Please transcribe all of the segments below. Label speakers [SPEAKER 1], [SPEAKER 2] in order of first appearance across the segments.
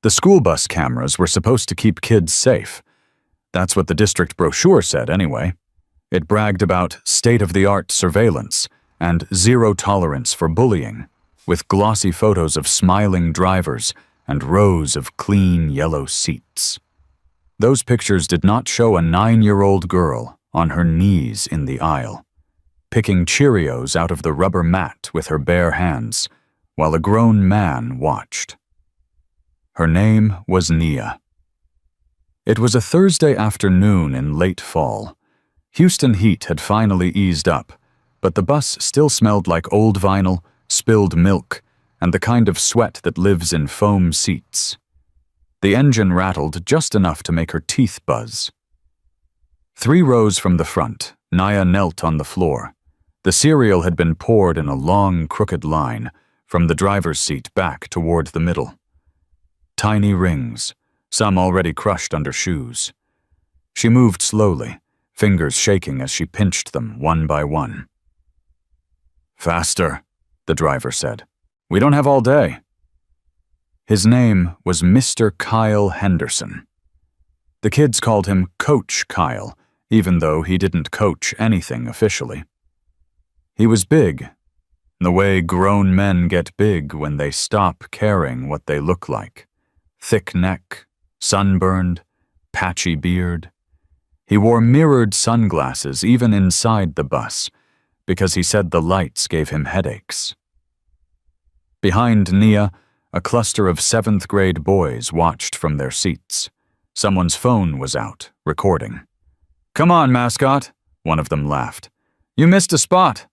[SPEAKER 1] The school bus cameras were supposed to keep kids safe. That's what the district brochure said anyway. It bragged about state-of-the-art surveillance and zero tolerance for bullying, with glossy photos of smiling drivers and rows of clean yellow seats. Those pictures did not show a 9-year-old girl on her knees in the aisle, picking Cheerios out of the rubber mat with her bare hands, while a grown man watched. Her name was Nia. It was a Thursday afternoon in late fall. Houston heat had finally eased up, but the bus still smelled like old vinyl, spilled milk, and the kind of sweat that lives in foam seats. The engine rattled just enough to make her teeth buzz. 3 rows from the front, Nia knelt on the floor. The cereal had been poured in a long, crooked line, from the driver's seat back toward the middle. Tiny rings, some already crushed under shoes. She moved slowly, fingers shaking as she pinched them one by one. "Faster," the driver said. "We don't have all day." His name was Mr. Kyle Henderson. The kids called him Coach Kyle, even though he didn't coach anything officially. He was big, the way grown men get big when they stop caring what they look like. Thick neck, sunburned, patchy beard. He wore mirrored sunglasses even inside the bus, because he said the lights gave him headaches. Behind Nia, a cluster of 7th-grade boys watched from their seats. Someone's phone was out, recording. "Come on, mascot," one of them laughed. "You missed a spot."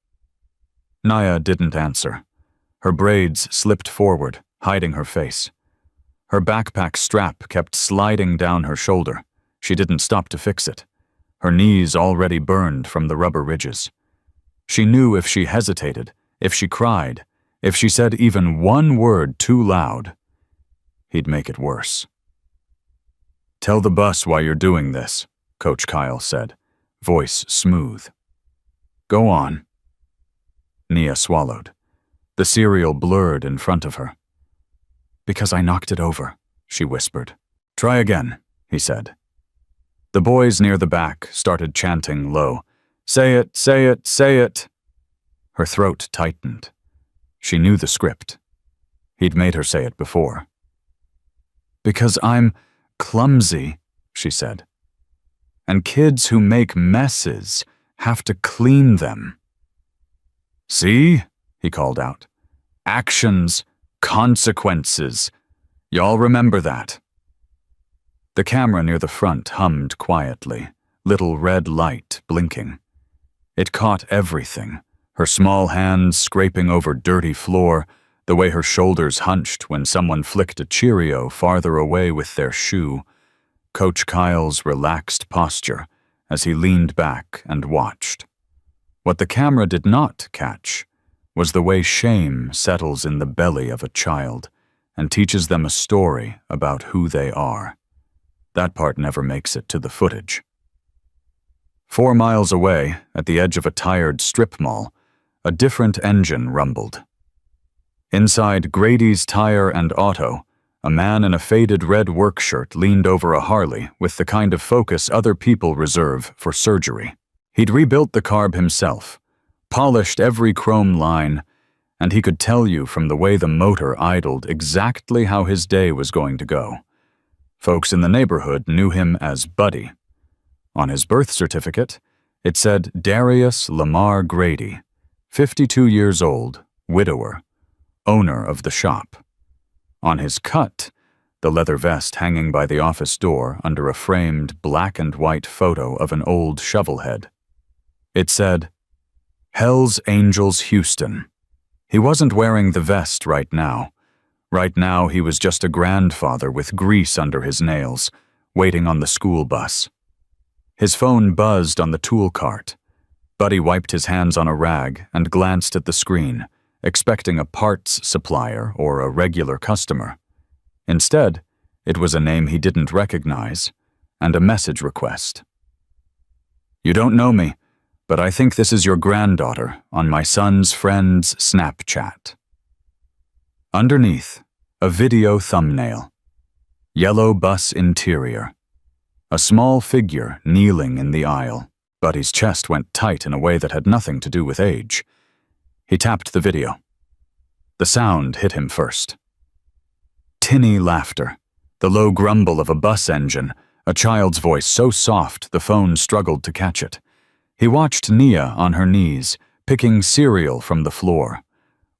[SPEAKER 1] Nia didn't answer. Her braids slipped forward, hiding her face. Her backpack strap kept sliding down her shoulder. She didn't stop to fix it. Her knees already burned from the rubber ridges. She knew if she hesitated, if she cried, if she said even one word too loud, he'd make it worse. "Tell the bus why you're doing this," Coach Kyle said, voice smooth. "Go on." Nia swallowed. The cereal blurred in front of her. "Because I knocked it over," she whispered. "Try again," he said. The boys near the back started chanting low, "Say it, say it, say it." Her throat tightened. She knew the script. He'd made her say it before. "Because I'm clumsy," she said. "And kids who make messes have to clean them." "See?" he called out. "Actions, consequences. Y'all remember that." The camera near the front hummed quietly, little red light blinking. It caught everything, her small hands scraping over dirty floor, the way her shoulders hunched when someone flicked a Cheerio farther away with their shoe, Coach Kyle's relaxed posture as he leaned back and watched. What the camera did not catch was the way shame settles in the belly of a child and teaches them a story about who they are. That part never makes it to the footage. 4 miles away, at the edge of a tired strip mall, a different engine rumbled. Inside Grady's Tire and Auto, a man in a faded red work shirt leaned over a Harley with the kind of focus other people reserve for surgery. He'd rebuilt the carb himself, polished every chrome line, and he could tell you from the way the motor idled exactly how his day was going to go. Folks in the neighborhood knew him as Buddy. On his birth certificate, it said Darius Lamar Grady, 52 years old, widower, owner of the shop. On his cut, the leather vest hanging by the office door under a framed black and white photo of an old shovelhead. It said, Hell's Angels Houston. He wasn't wearing the vest right now. Right now he was just a grandfather with grease under his nails, waiting on the school bus. His phone buzzed on the tool cart. Buddy wiped his hands on a rag and glanced at the screen, expecting a parts supplier or a regular customer. Instead, it was a name he didn't recognize, and a message request. You don't know me, but I think this is your granddaughter on my son's friend's Snapchat. Underneath, a video thumbnail. Yellow bus interior. A small figure kneeling in the aisle. Buddy's chest went tight in a way that had nothing to do with age. He tapped the video. The sound hit him first. Tinny laughter, the low grumble of a bus engine, a child's voice so soft the phone struggled to catch it. He watched Nia on her knees, picking cereal from the floor.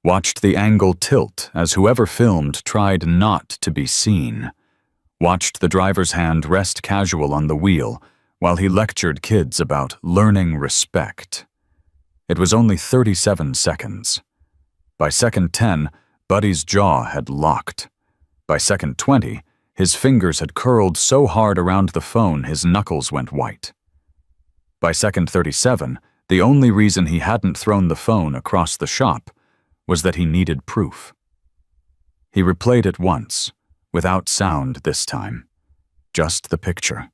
[SPEAKER 1] Watched the angle tilt as whoever filmed tried not to be seen. Watched the driver's hand rest casual on the wheel while he lectured kids about learning respect. It was only 37 seconds. By second 10, Buddy's jaw had locked. By second 20, his fingers had curled so hard around the phone his knuckles went white. By second 37, the only reason he hadn't thrown the phone across the shop was that he needed proof. He replayed it once, without sound this time. Just the picture.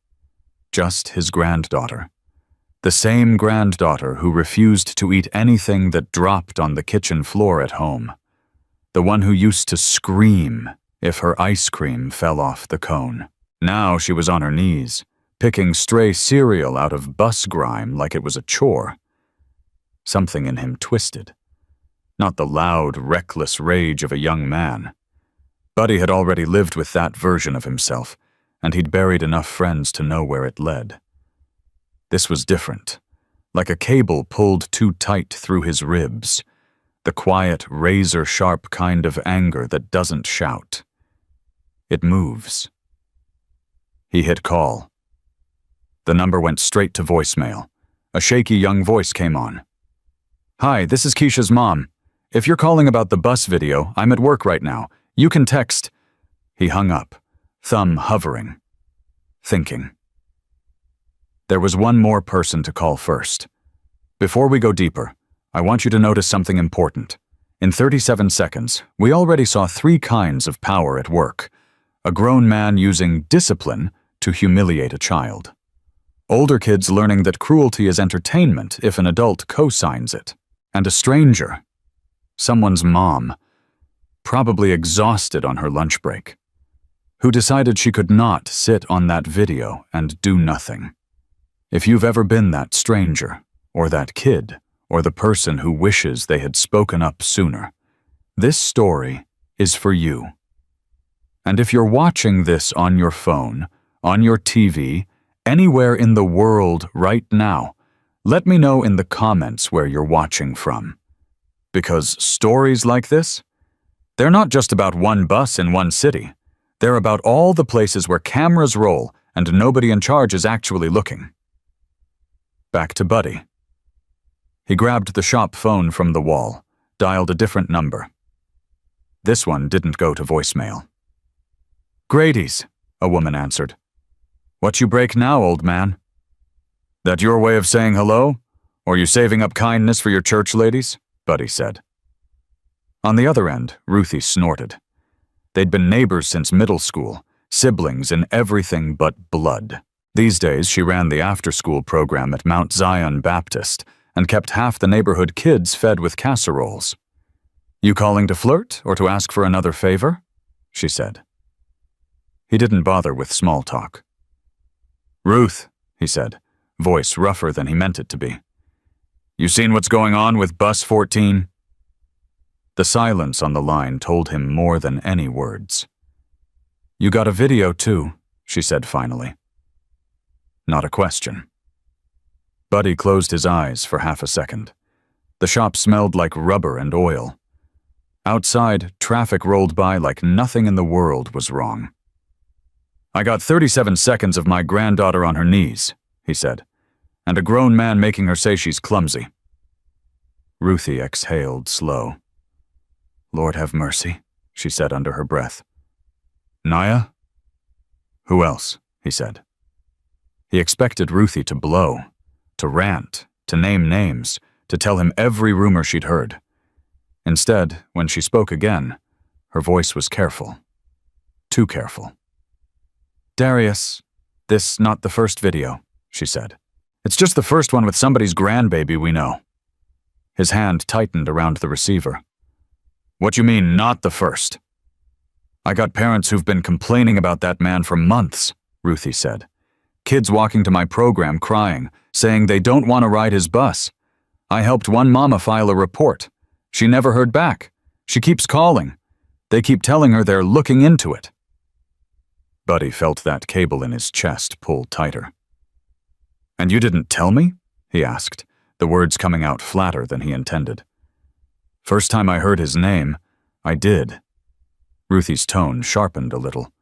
[SPEAKER 1] Just his granddaughter. The same granddaughter who refused to eat anything that dropped on the kitchen floor at home. The one who used to scream if her ice cream fell off the cone. Now she was on her knees, picking stray cereal out of bus grime like it was a chore. Something in him twisted. Not the loud, reckless rage of a young man. Buddy had already lived with that version of himself, and he'd buried enough friends to know where it led. This was different, like a cable pulled too tight through his ribs, the quiet, razor-sharp kind of anger that doesn't shout. It moves. He hit call. The number went straight to voicemail. A shaky young voice came on. "Hi, this is Keisha's mom. If you're calling about the bus video, I'm at work right now. You can text." He hung up, thumb hovering, thinking. There was one more person to call first. Before we go deeper, I want you to notice something important. In 37 seconds, we already saw 3 kinds of power at work. A grown man using discipline to humiliate a child. Older kids learning that cruelty is entertainment if an adult co-signs it. And a stranger, someone's mom, probably exhausted on her lunch break, who decided she could not sit on that video and do nothing. If you've ever been that stranger, or that kid, or the person who wishes they had spoken up sooner, this story is for you. And if you're watching this on your phone, on your TV, anywhere in the world right now, let me know in the comments where you're watching from. Because stories like this, they're not just about one bus in one city. They're about all the places where cameras roll and nobody in charge is actually looking. Back to Buddy. He grabbed the shop phone from the wall, dialed a different number. This one didn't go to voicemail. "Grady's," a woman answered. "What you break now, old man?" "That your way of saying hello? Or you saving up kindness for your church ladies?" Buddy said. On the other end, Ruthie snorted. They'd been neighbors since middle school, siblings in everything but blood. These days, she ran the after-school program at Mount Zion Baptist and kept half the neighborhood kids fed with casseroles. "You calling to flirt or to ask for another favor?" she said. He didn't bother with small talk. "Ruth," he said, voice rougher than he meant it to be. "You seen what's going on with Bus 14? The silence on the line told him more than any words. "You got a video too," she said finally. Not a question. Buddy closed his eyes for half a second. The shop smelled like rubber and oil. Outside, traffic rolled by like nothing in the world was wrong. "I got 37 seconds of my granddaughter on her knees," he said, "and a grown man making her say she's clumsy." Ruthie exhaled slow. "Lord have mercy," she said under her breath. "Naya?" "Who else?" he said. He expected Ruthie to blow, to rant, to name names, to tell him every rumor she'd heard. Instead, when she spoke again, her voice was careful. Too careful. "Darius, this not the first video," she said. "It's just the first one with somebody's grandbaby we know." His hand tightened around the receiver. "What you mean, not the first?" I got parents who've been complaining about that man for months, Ruthie said. Kids walking to my program crying, saying they don't want to ride his bus. I helped one mama file a report. She never heard back. She keeps calling. They keep telling her they're looking into it. Buddy felt that cable in his chest pull tighter. And you didn't tell me? He asked, the words coming out flatter than he intended. First time I heard his name, I did. Ruthie's tone sharpened a little.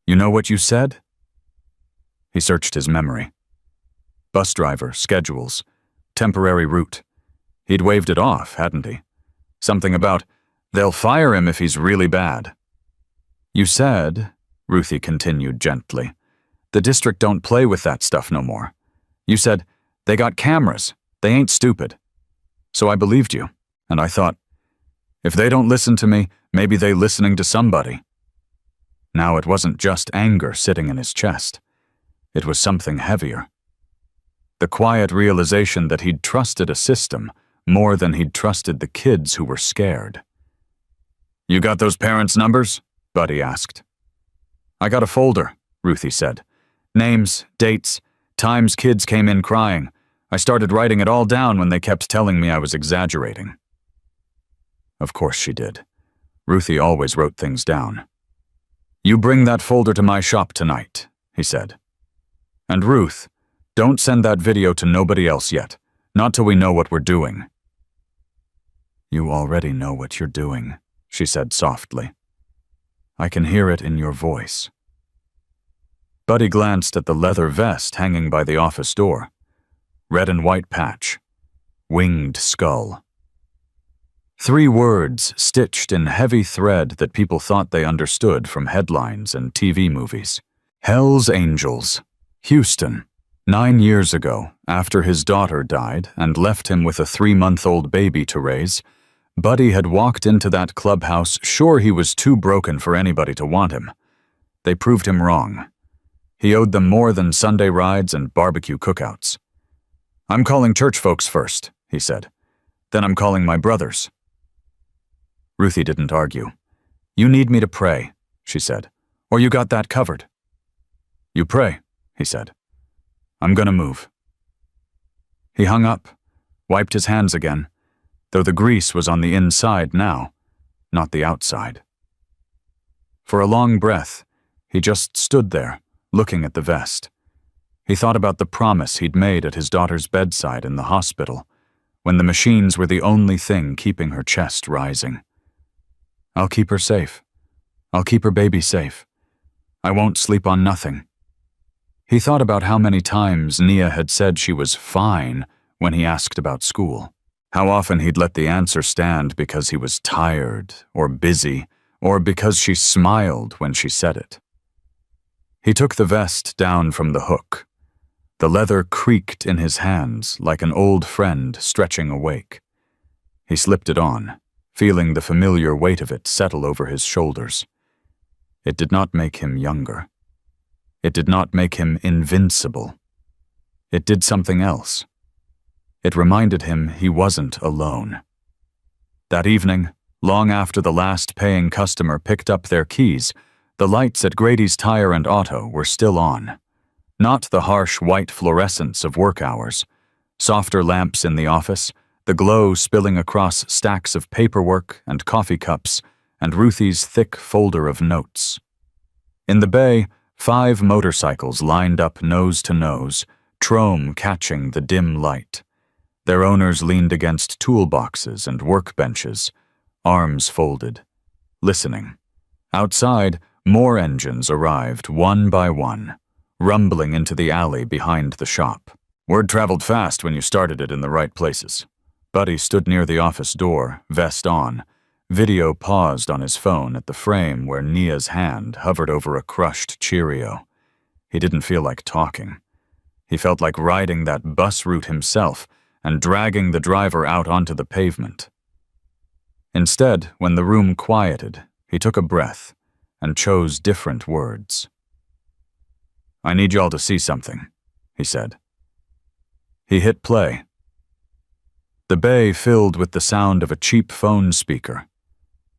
[SPEAKER 1] You know what you said? He searched his memory. Bus driver, schedules, temporary route. He'd waved it off, hadn't he? Something about, they'll fire him if he's really bad. You said, Ruthie continued gently, the district don't play with that stuff no more. You said, they got cameras, they ain't stupid. So I believed you, and I thought, if they don't listen to me, maybe they listening to somebody. Now it wasn't just anger sitting in his chest. It was something heavier. The quiet realization that he'd trusted a system more than he'd trusted the kids who were scared. You got those parents' numbers? Buddy asked. I got a folder, Ruthie said. Names, dates, times kids came in crying. I started writing it all down when they kept telling me I was exaggerating. Of course she did. Ruthie always wrote things down. You bring that folder to my shop tonight, he said. And Ruth, don't send that video to nobody else yet, not till we know what we're doing. You already know what you're doing, she said softly. I can hear it in your voice. Buddy glanced at the leather vest hanging by the office door. Red and white patch. Winged skull. 3 words stitched in heavy thread that people thought they understood from headlines and TV movies. Hell's Angels. Houston. 9 years ago, after his daughter died and left him with a 3-month-old baby to raise, Buddy had walked into that clubhouse sure he was too broken for anybody to want him. They proved him wrong. He owed them more than Sunday rides and barbecue cookouts. I'm calling church folks first, he said. Then I'm calling my brothers. Ruthie didn't argue. You need me to pray, she said, or you got that covered. You pray, he said. I'm gonna move. He hung up, wiped his hands again, though the grease was on the inside now, not the outside. For a long breath, he just stood there, looking at the vest. He thought about the promise he'd made at his daughter's bedside in the hospital, when the machines were the only thing keeping her chest rising. I'll keep her safe. I'll keep her baby safe. I won't sleep on nothing. He thought about how many times Nia had said she was fine when he asked about school. How often he'd let the answer stand because he was tired or busy or because she smiled when she said it. He took the vest down from the hook. The leather creaked in his hands like an old friend stretching awake. He slipped it on, feeling the familiar weight of it settle over his shoulders. It did not make him younger. It did not make him invincible. It did something else. It reminded him he wasn't alone. That evening, long after the last paying customer picked up their keys, the lights at Grady's Tire and Auto were still on. Not the harsh white fluorescence of work hours. Softer lamps in the office, the glow spilling across stacks of paperwork and coffee cups, and Ruthie's thick folder of notes. In the bay, 5 motorcycles lined up nose to nose, Trome catching the dim light. Their owners leaned against toolboxes and workbenches, arms folded, listening. Outside, more engines arrived one by one, rumbling into the alley behind the shop. Word traveled fast when you started it in the right places. Buddy stood near the office door, vest on. Video paused on his phone at the frame where Nia's hand hovered over a crushed Cheerio. He didn't feel like talking. He felt like riding that bus route himself and dragging the driver out onto the pavement. Instead, when the room quieted, he took a breath and chose different words. I need y'all to see something, he said. He hit play. The bay filled with the sound of a cheap phone speaker,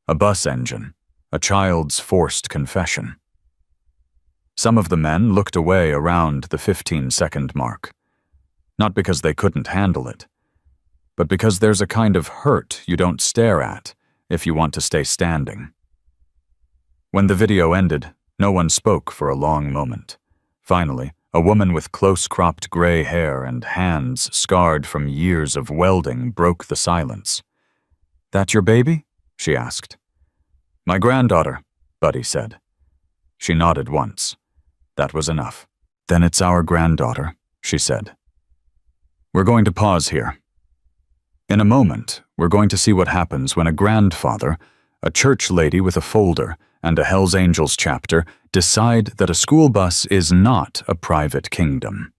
[SPEAKER 1] a bus engine, a child's forced confession. Some of the men looked away around the 15-second mark, not because they couldn't handle it, but because there's a kind of hurt you don't stare at if you want to stay standing. When the video ended, no one spoke for a long moment. Finally, a woman with close-cropped gray hair and hands scarred from years of welding broke the silence. "That your baby?" she asked. "My granddaughter," Buddy said. She nodded once. That was enough. "Then it's our granddaughter," she said. "We're going to pause here. In a moment, we're going to see what happens when a grandfather, a church lady with a folder, and a Hells Angels chapter decide that a school bus is not a private kingdom.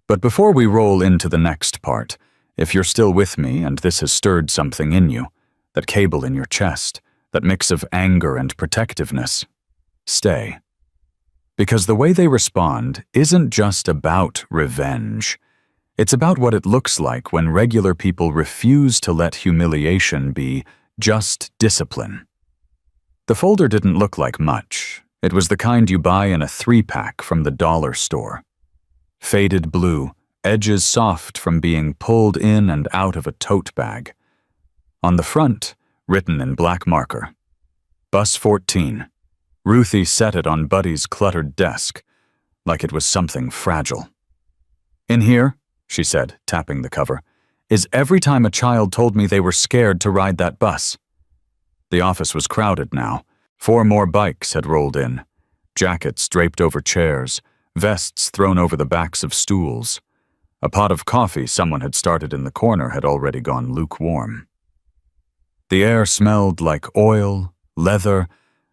[SPEAKER 1] But before we roll into the next part, if you're still with me and this has stirred something in you, that cable in your chest, that mix of anger and protectiveness, stay. Because the way they respond isn't just about revenge. It's about what it looks like when regular people refuse to let humiliation be just discipline. The folder didn't look like much. It was the kind you buy in a 3-pack from the dollar store. Faded blue, edges soft from being pulled in and out of a tote bag. On the front, written in black marker, Bus 14. Ruthie set it on Buddy's cluttered desk, like it was something fragile. "In here," she said, tapping the cover, "is every time a child told me they were scared to ride that bus." The office was crowded now. 4 more bikes had rolled in, jackets draped over chairs, vests thrown over the backs of stools. A pot of coffee someone had started in the corner had already gone lukewarm. The air smelled like oil, leather,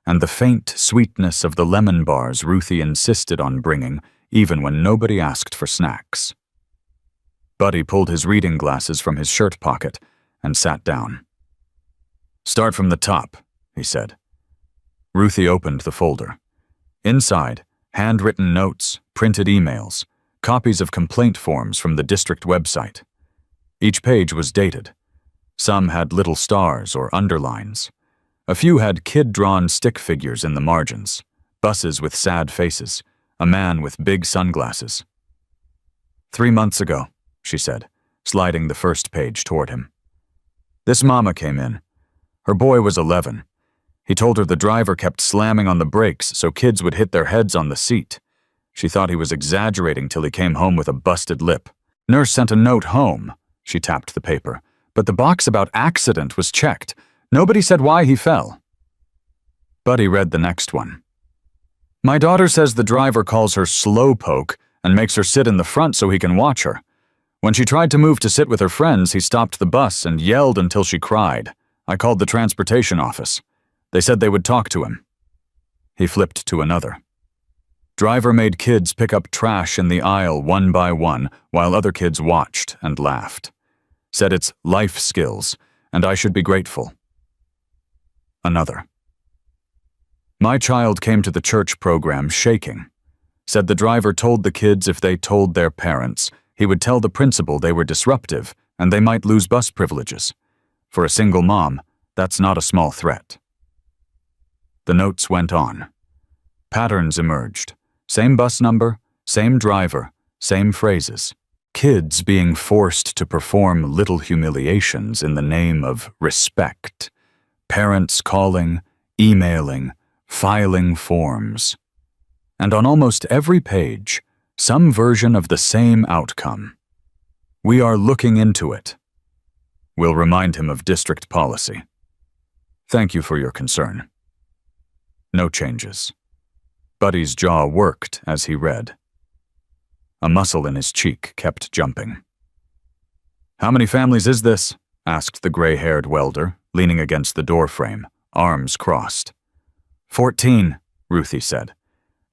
[SPEAKER 1] and the faint sweetness of the lemon bars Ruthie insisted on bringing, even when nobody asked for snacks. Buddy pulled his reading glasses from his shirt pocket and sat down. "Start from the top," he said. Ruthie opened the folder. Inside, handwritten notes, printed emails, copies of complaint forms from the district website. Each page was dated. Some had little stars or underlines. A few had kid-drawn stick figures in the margins, buses with sad faces, a man with big sunglasses. 3 months ago, she said, sliding the first page toward him. This mama came in. Her boy was 11. He told her the driver kept slamming on the brakes so kids would hit their heads on the seat. She thought he was exaggerating till he came home with a busted lip. Nurse sent a note home. She tapped the paper. But the box about accident was checked. Nobody said why he fell. Buddy read the next one. My daughter says the driver calls her slowpoke and makes her sit in the front so he can watch her. When she tried to move to sit with her friends, he stopped the bus and yelled until she cried. I called the transportation office. They said they would talk to him. He flipped to another. Driver made kids pick up trash in the aisle one by one while other kids watched and laughed. Said it's life skills, and I should be grateful. Another. My child came to the church program shaking. Said the driver told the kids if they told their parents, he would tell the principal they were disruptive and they might lose bus privileges. For a single mom, that's not a small threat. The notes went on. Patterns emerged. Same bus number, same driver, same phrases. Kids being forced to perform little humiliations in the name of respect. Parents calling, emailing, filing forms. And on almost every page, some version of the same outcome. We are looking into it. We'll remind him of district policy. Thank you for your concern. No changes. Buddy's jaw worked as he read. A muscle in his cheek kept jumping. How many families is this? Asked the gray-haired welder, leaning against the doorframe, arms crossed. 14, Ruthie said.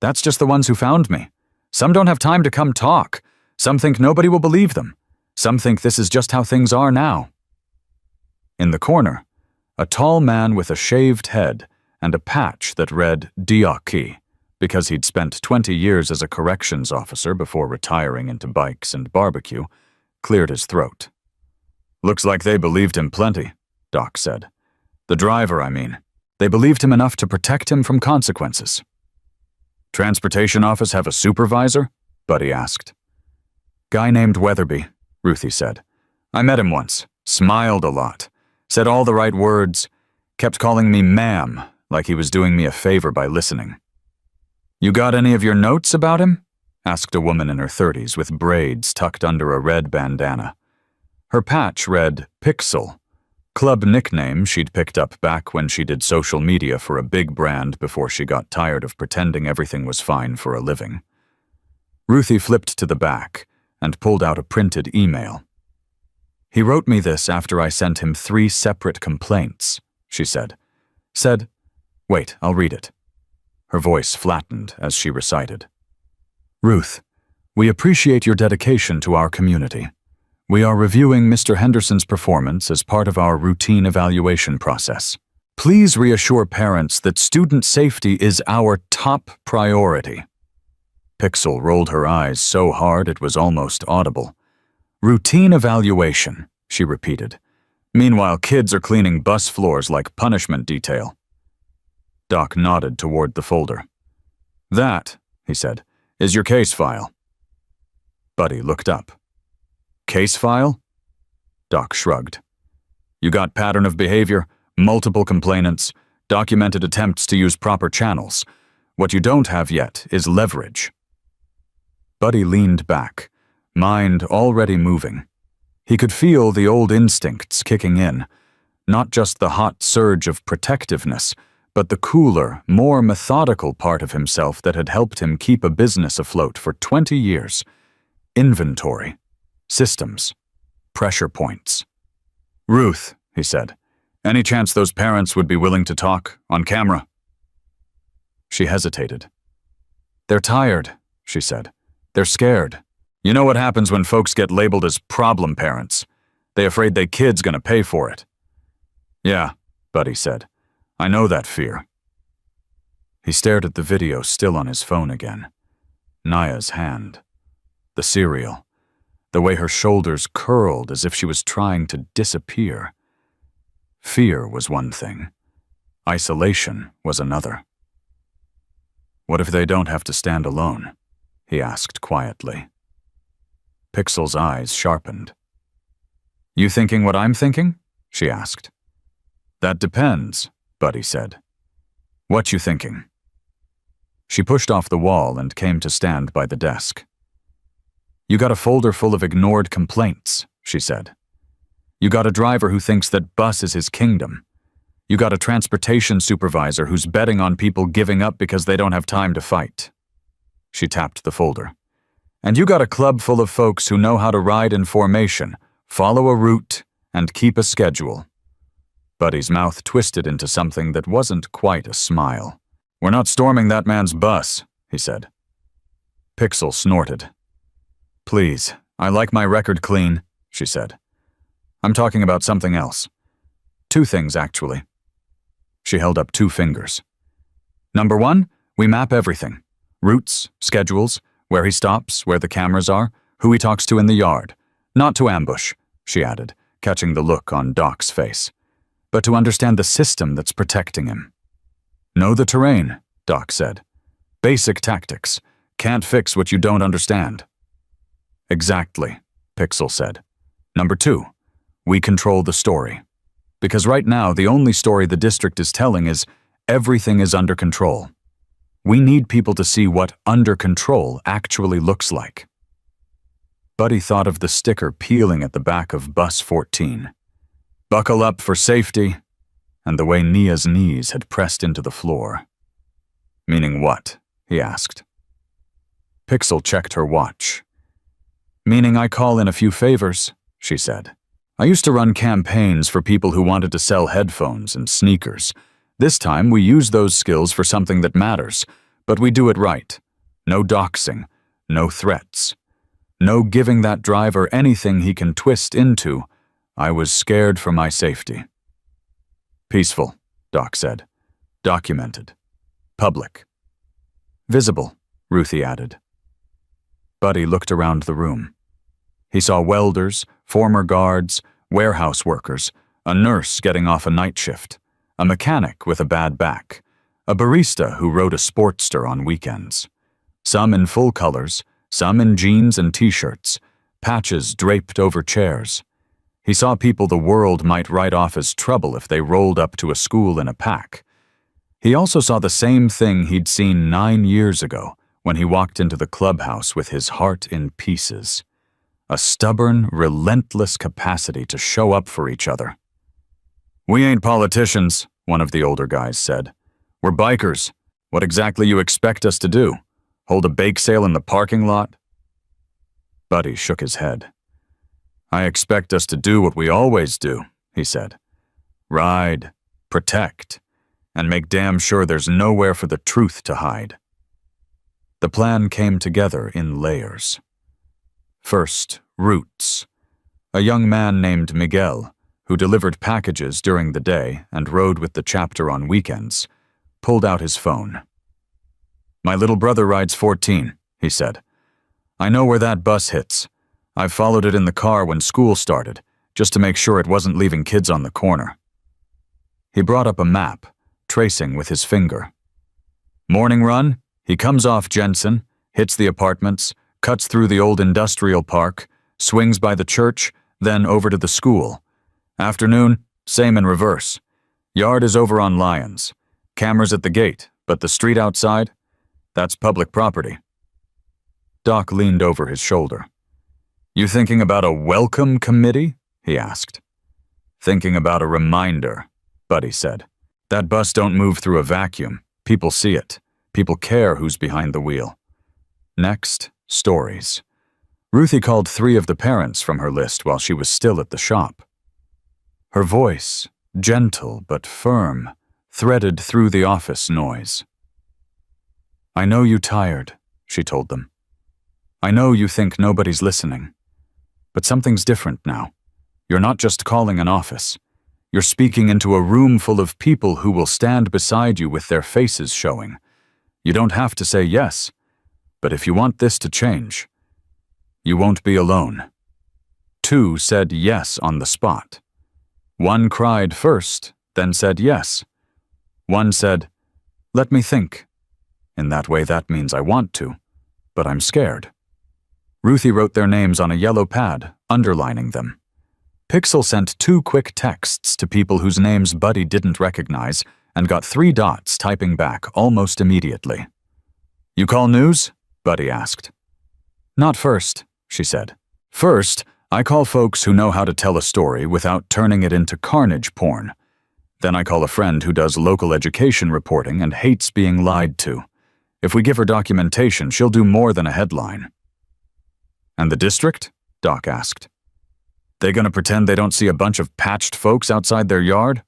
[SPEAKER 1] That's just the ones who found me. Some don't have time to come talk. Some think nobody will believe them. Some think this is just how things are now. In the corner, a tall man with a shaved head and a patch that read Diaki, because he'd spent 20 years as a corrections officer before retiring into bikes and barbecue, cleared his throat. Looks like they believed him plenty, Doc said. The driver, I mean. They believed him enough to protect him from consequences. Transportation office have a supervisor? Buddy asked. Guy named Weatherby, Ruthie said. I met him once, smiled a lot, said all the right words, kept calling me ma'am, like he was doing me a favor by listening. You got any of your notes about him? Asked a woman in her 30s with braids tucked under a red bandana. Her patch read Pixel, club nickname she'd picked up back when she did social media for a big brand before she got tired of pretending everything was fine for a living. Ruthie flipped to the back and pulled out a printed email. He wrote me this after I sent him 3 separate complaints, she said. Wait, I'll read it. Her voice flattened as she recited. Ruth, we appreciate your dedication to our community. We are reviewing Mr. Henderson's performance as part of our routine evaluation process. Please reassure parents that student safety is our top priority. Pixel rolled her eyes so hard it was almost audible. Routine evaluation, she repeated. Meanwhile, kids are cleaning bus floors like punishment detail. Doc nodded toward the folder. That, he said, is your case file. Buddy looked up. Case file? Doc shrugged. You got pattern of behavior, multiple complainants, documented attempts to use proper channels. What you don't have yet is leverage. Buddy leaned back, mind already moving. He could feel the old instincts kicking in, not just the hot surge of protectiveness, but the cooler, more methodical part of himself that had helped him keep a business afloat for 20 years. Inventory. Systems. Pressure points. Ruth, he said, any chance those parents would be willing to talk on camera? She hesitated. They're tired, she said. They're scared. You know what happens when folks get labeled as problem parents. They're afraid their kid's gonna pay for it. Yeah, Buddy said. I know that fear. He stared at the video still on his phone again. Naya's hand. The cereal. The way her shoulders curled as if she was trying to disappear. Fear was one thing. Isolation was another. What if they don't have to stand alone? He asked quietly. Pixel's eyes sharpened. You thinking what I'm thinking? She asked. That depends, Buddy said. What you thinking? She pushed off the wall and came to stand by the desk. You got a folder full of ignored complaints, she said. You got a driver who thinks that bus is his kingdom. You got a transportation supervisor who's betting on people giving up because they don't have time to fight. She tapped the folder. And you got a club full of folks who know how to ride in formation, follow a route, and keep a schedule. Buddy's mouth twisted into something that wasn't quite a smile. We're not storming that man's bus, he said. Pixel snorted. Please, I like my record clean, she said. I'm talking about something else. 2 things, actually. She held up 2 fingers. Number 1, we map everything. Routes, schedules, where he stops, where the cameras are, who he talks to in the yard. Not to ambush, she added, catching the look on Doc's face, but to understand the system that's protecting him. Know the terrain, Doc said. Basic tactics. Can't fix what you don't understand. Exactly, Pixel said. Number 2, we control the story. Because right now, the only story the district is telling is everything is under control. We need people to see what under control actually looks like. Buddy thought of the sticker peeling at the back of Bus 14. Buckle up for safety, and the way Nia's knees had pressed into the floor. Meaning what? He asked. Pixel checked her watch. Meaning I call in a few favors, she said. I used to run campaigns for people who wanted to sell headphones and sneakers. This time we use those skills for something that matters, but we do it right. No doxing, no threats. No giving that driver anything he can twist into. I was scared for my safety. Peaceful, Doc said. Documented. Public. Visible, Ruthie added. Buddy looked around the room. He saw welders, former guards, warehouse workers, a nurse getting off a night shift, a mechanic with a bad back, a barista who rode a Sportster on weekends. Some in full colors, some in jeans and t-shirts, patches draped over chairs. He saw people the world might write off as trouble if they rolled up to a school in a pack. He also saw the same thing he'd seen 9 years ago when he walked into the clubhouse with his heart in pieces. A stubborn, relentless capacity to show up for each other. "We ain't politicians," one of the older guys said. "We're bikers. What exactly you expect us to do? Hold a bake sale in the parking lot?" Buddy shook his head. "I expect us to do what we always do," he said. "Ride, protect, and make damn sure there's nowhere for the truth to hide." The plan came together in layers. First, Roots, a young man named Miguel, who delivered packages during the day and rode with the chapter on weekends, pulled out his phone. "My little brother rides 14, he said. "I know where that bus hits. I've followed it in the car when school started, just to make sure it wasn't leaving kids on the corner." He brought up a map, tracing with his finger. "Morning run, he comes off Jensen, hits the apartments, cuts through the old industrial park, swings by the church, then over to the school. Afternoon, same in reverse. Yard is over on Lyons. Cameras at the gate, but the street outside? That's public property." Doc leaned over his shoulder. "You thinking about a welcome committee?" he asked. "Thinking about a reminder," Buddy said. "That bus don't move through a vacuum. People see it. People care who's behind the wheel." Next, stories. Ruthie called 3 of the parents from her list while she was still at the shop. Her voice, gentle but firm, threaded through the office noise. "I know you tired," she told them. "I know you think nobody's listening. But something's different now. You're not just calling an office. You're speaking into a room full of people who will stand beside you with their faces showing. You don't have to say yes. But if you want this to change, you won't be alone." 2 said yes on the spot. 1 cried first, then said yes. 1 said, "Let me think. In that way, that means I want to, but I'm scared." Ruthie wrote their names on a yellow pad, underlining them. Pixel sent 2 quick texts to people whose names Buddy didn't recognize and got 3 dots typing back almost immediately. "You call news?" Buddy asked. "Not first," she said. "First, I call folks who know how to tell a story without turning it into carnage porn. Then I call a friend who does local education reporting and hates being lied to. If we give her documentation, she'll do more than a headline." "And the district?" Doc asked. "They gonna pretend they don't see a bunch of patched folks outside their yard?"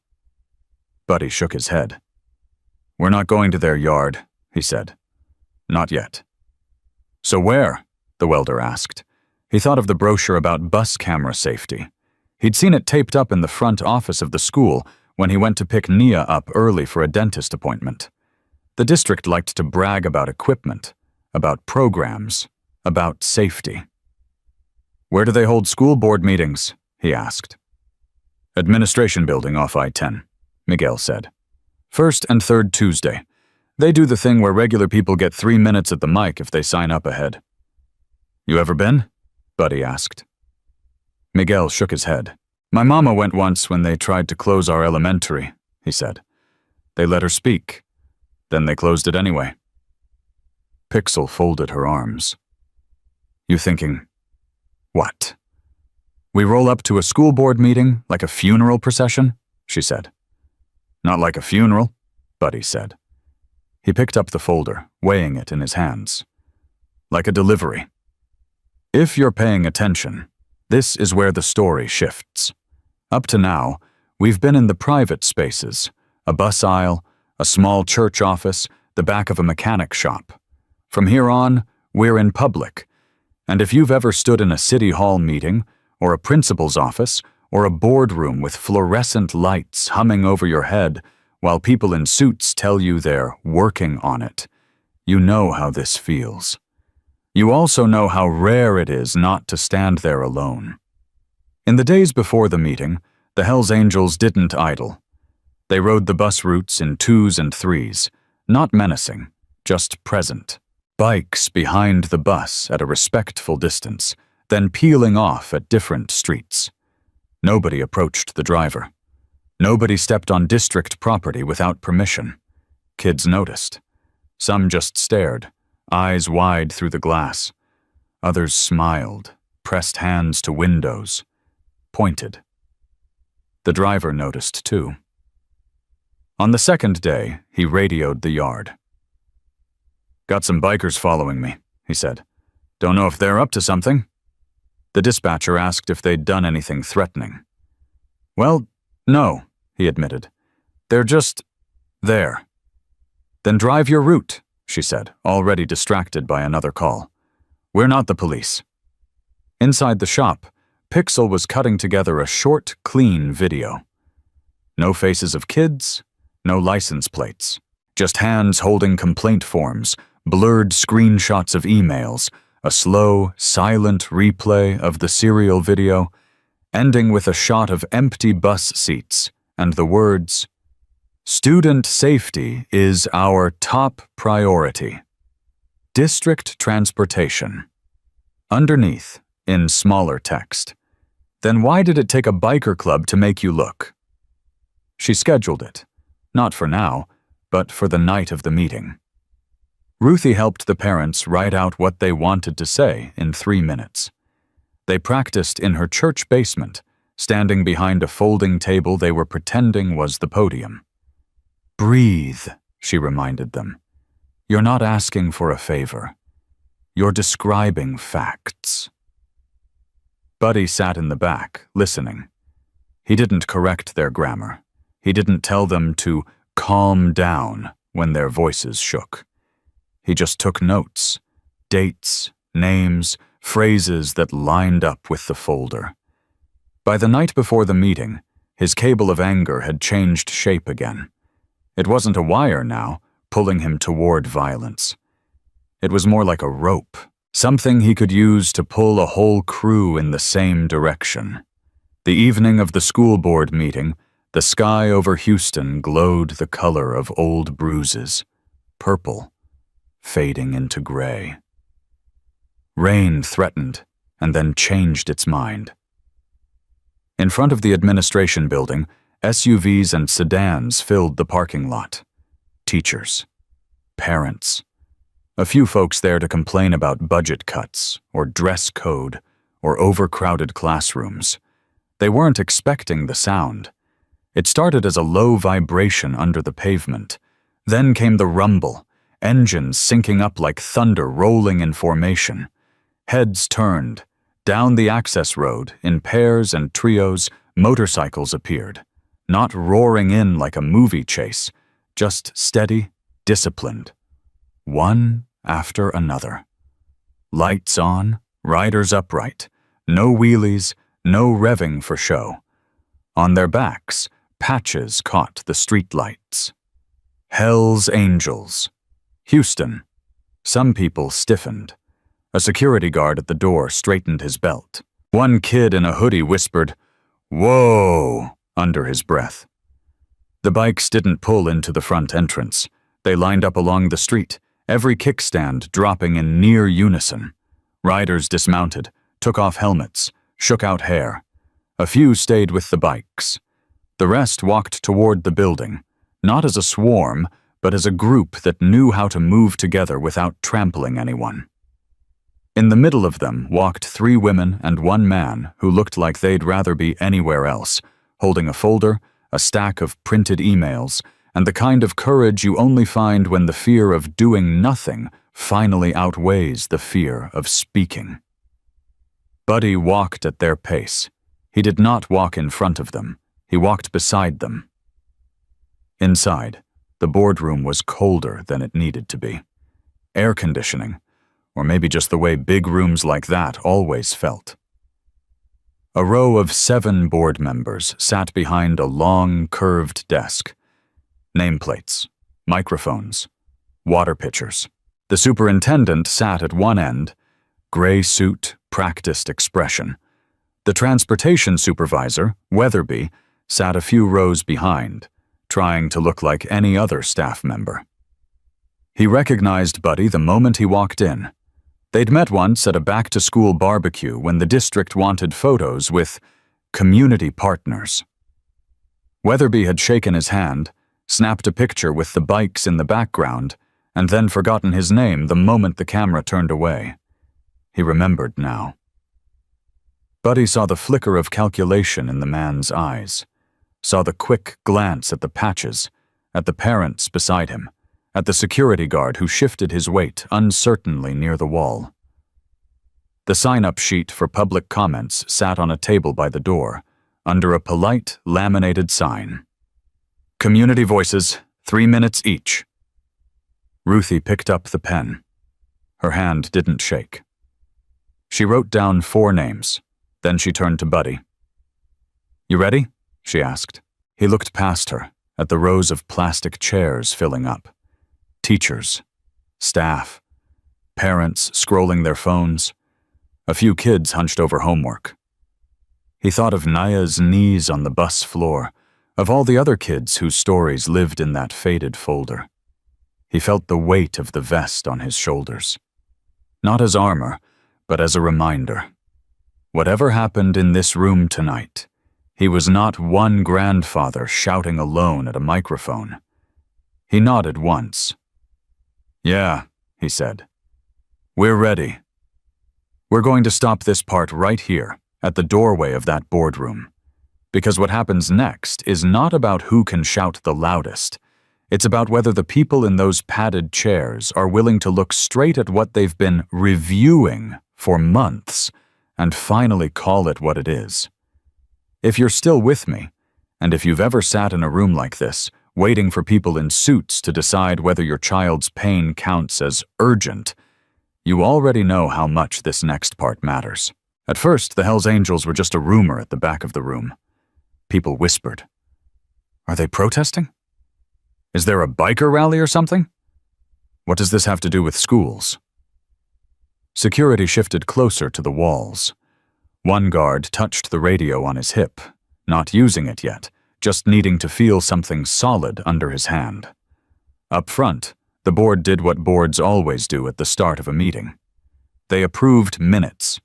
[SPEAKER 1] Buddy shook his head. "We're not going to their yard," he said. "Not yet." "So where?" the welder asked. He thought of the brochure about bus camera safety. He'd seen it taped up in the front office of the school when he went to pick Nia up early for a dentist appointment. The district liked to brag about equipment, about programs, about safety. "Where do they hold school board meetings?" he asked. "Administration building off I-10, Miguel said. "First and third Tuesday. They do the thing where regular people get 3 minutes at the mic if they sign up ahead." "You ever been?" Buddy asked. Miguel shook his head. "My mama went once when they tried to close our elementary," he said. "They let her speak. Then they closed it anyway." Pixel folded her arms. "You thinking, what? We roll up to a school board meeting like a funeral procession?" she said. "Not like a funeral," Buddy said. He picked up the folder, weighing it in his hands. "Like a delivery. If you're paying attention, this is where the story shifts. Up to now, we've been in the private spaces, a bus aisle, a small church office, the back of a mechanic shop. From here on, we're in public. And if you've ever stood in a city hall meeting, or a principal's office, or a boardroom with fluorescent lights humming over your head while people in suits tell you they're working on it, you know how this feels. You also know how rare it is not to stand there alone. In the days before the meeting, the Hells Angels didn't idle. They rode the bus routes in 2s and 3s, not menacing, just present. Bikes behind the bus at a respectful distance, then peeling off at different streets. Nobody approached the driver. Nobody stepped on district property without permission. Kids noticed. Some just stared, eyes wide through the glass. Others smiled, pressed hands to windows, pointed. The driver noticed too. On the second day, he radioed the yard. "Got some bikers following me," he said. "Don't know if they're up to something." The dispatcher asked if they'd done anything threatening. "Well, no," he admitted. "They're just there." "Then drive your route," she said, already distracted by another call. "We're not the police." Inside the shop, Pixel was cutting together a short, clean video. No faces of kids, no license plates, just hands holding complaint forms, blurred screenshots of emails, a slow, silent replay of the serial video, ending with a shot of empty bus seats and the words, "Student safety is our top priority. District transportation." Underneath, in smaller text, "Then why did it take a biker club to make you look?" She scheduled it, not for now, but for the night of the meeting. Ruthie helped the parents write out what they wanted to say in 3 minutes. They practiced in her church basement, standing behind a folding table they were pretending was the podium. "Breathe," she reminded them. "You're not asking for a favor. You're describing facts." Buddy sat in the back, listening. He didn't correct their grammar. He didn't tell them to calm down when their voices shook. He just took notes, dates, names, phrases that lined up with the folder. By the night before the meeting, his cable of anger had changed shape again. It wasn't a wire now, pulling him toward violence. It was more like a rope, something he could use to pull a whole crew in the same direction. The evening of the school board meeting, the sky over Houston glowed the color of old bruises, purple, fading into gray. Rain threatened, and then changed its mind. In front of the administration building, SUVs and sedans filled the parking lot. Teachers, parents, a few folks there to complain about budget cuts, or dress code, or overcrowded classrooms. They weren't expecting the sound. It started as a low vibration under the pavement. Then came the rumble, engines syncing up like thunder rolling in formation. Heads turned. Down the access road, in pairs and trios, motorcycles appeared. Not roaring in like a movie chase, just steady, disciplined. One after another. Lights on, riders upright. No wheelies, no revving for show. On their backs, patches caught the streetlights. Hell's Angels. Houston. Some people stiffened. A security guard at the door straightened his belt. One kid in a hoodie whispered, "Whoa," under his breath. The bikes didn't pull into the front entrance. They lined up along the street, every kickstand dropping in near unison. Riders dismounted, took off helmets, shook out hair. A few stayed with the bikes. The rest walked toward the building, not as a swarm, but as a group that knew how to move together without trampling anyone. In the middle of them walked 3 women and 1 man who looked like they'd rather be anywhere else, holding a folder, a stack of printed emails, and the kind of courage you only find when the fear of doing nothing finally outweighs the fear of speaking. Buddy walked at their pace. He did not walk in front of them. He walked beside them. Inside, the boardroom was colder than it needed to be. Air conditioning, or maybe just the way big rooms like that always felt. A row of 7 board members sat behind a long, curved desk. Nameplates, microphones, water pitchers. The superintendent sat at one end, gray suit, practiced expression. The transportation supervisor, Weatherby, sat a few rows behind, trying to look like any other staff member. He recognized Buddy the moment he walked in. They'd met once at a back-to-school barbecue when the district wanted photos with community partners. Weatherby had shaken his hand, snapped a picture with the bikes in the background, and then forgotten his name the moment the camera turned away. He remembered now. Buddy saw the flicker of calculation in the man's eyes, saw the quick glance at the patches, at the parents beside him, at the security guard who shifted his weight uncertainly near the wall. The sign-up sheet for public comments sat on a table by the door, under a polite, laminated sign. Community voices, 3 minutes each. Ruthie picked up the pen. Her hand didn't shake. She wrote down 4 names. Then she turned to Buddy. You ready? She asked. He looked past her, at the rows of plastic chairs filling up. Teachers, staff, parents scrolling their phones, a few kids hunched over homework. He thought of Naya's knees on the bus floor, of all the other kids whose stories lived in that faded folder. He felt the weight of the vest on his shoulders. Not as armor, but as a reminder. Whatever happened in this room tonight, he was not one grandfather shouting alone at a microphone. He nodded once. Yeah, he said. We're ready. We're going to stop this part right here, at the doorway of that boardroom. Because what happens next is not about who can shout the loudest. It's about whether the people in those padded chairs are willing to look straight at what they've been reviewing for months and finally call it what it is. If you're still with me, and if you've ever sat in a room like this, waiting for people in suits to decide whether your child's pain counts as urgent, you already know how much this next part matters. At first, the Hells Angels were just a rumor at the back of the room. People whispered. Are they protesting? Is there a biker rally or something? What does this have to do with schools? Security shifted closer to the walls. One guard touched the radio on his hip, not using it yet, just needing to feel something solid under his hand. Up front, the board did what boards always do at the start of a meeting. They approved minutes.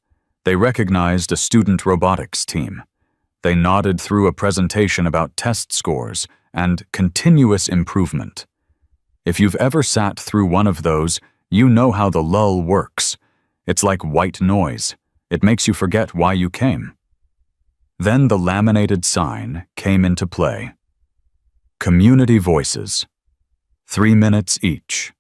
[SPEAKER 1] They recognized a student robotics team. They nodded through a presentation about test scores and continuous improvement. If you've ever sat through one of those, you know how the lull works. It's like white noise. It makes you forget why you came. Then the laminated sign came into play. Community voices. 3 minutes each.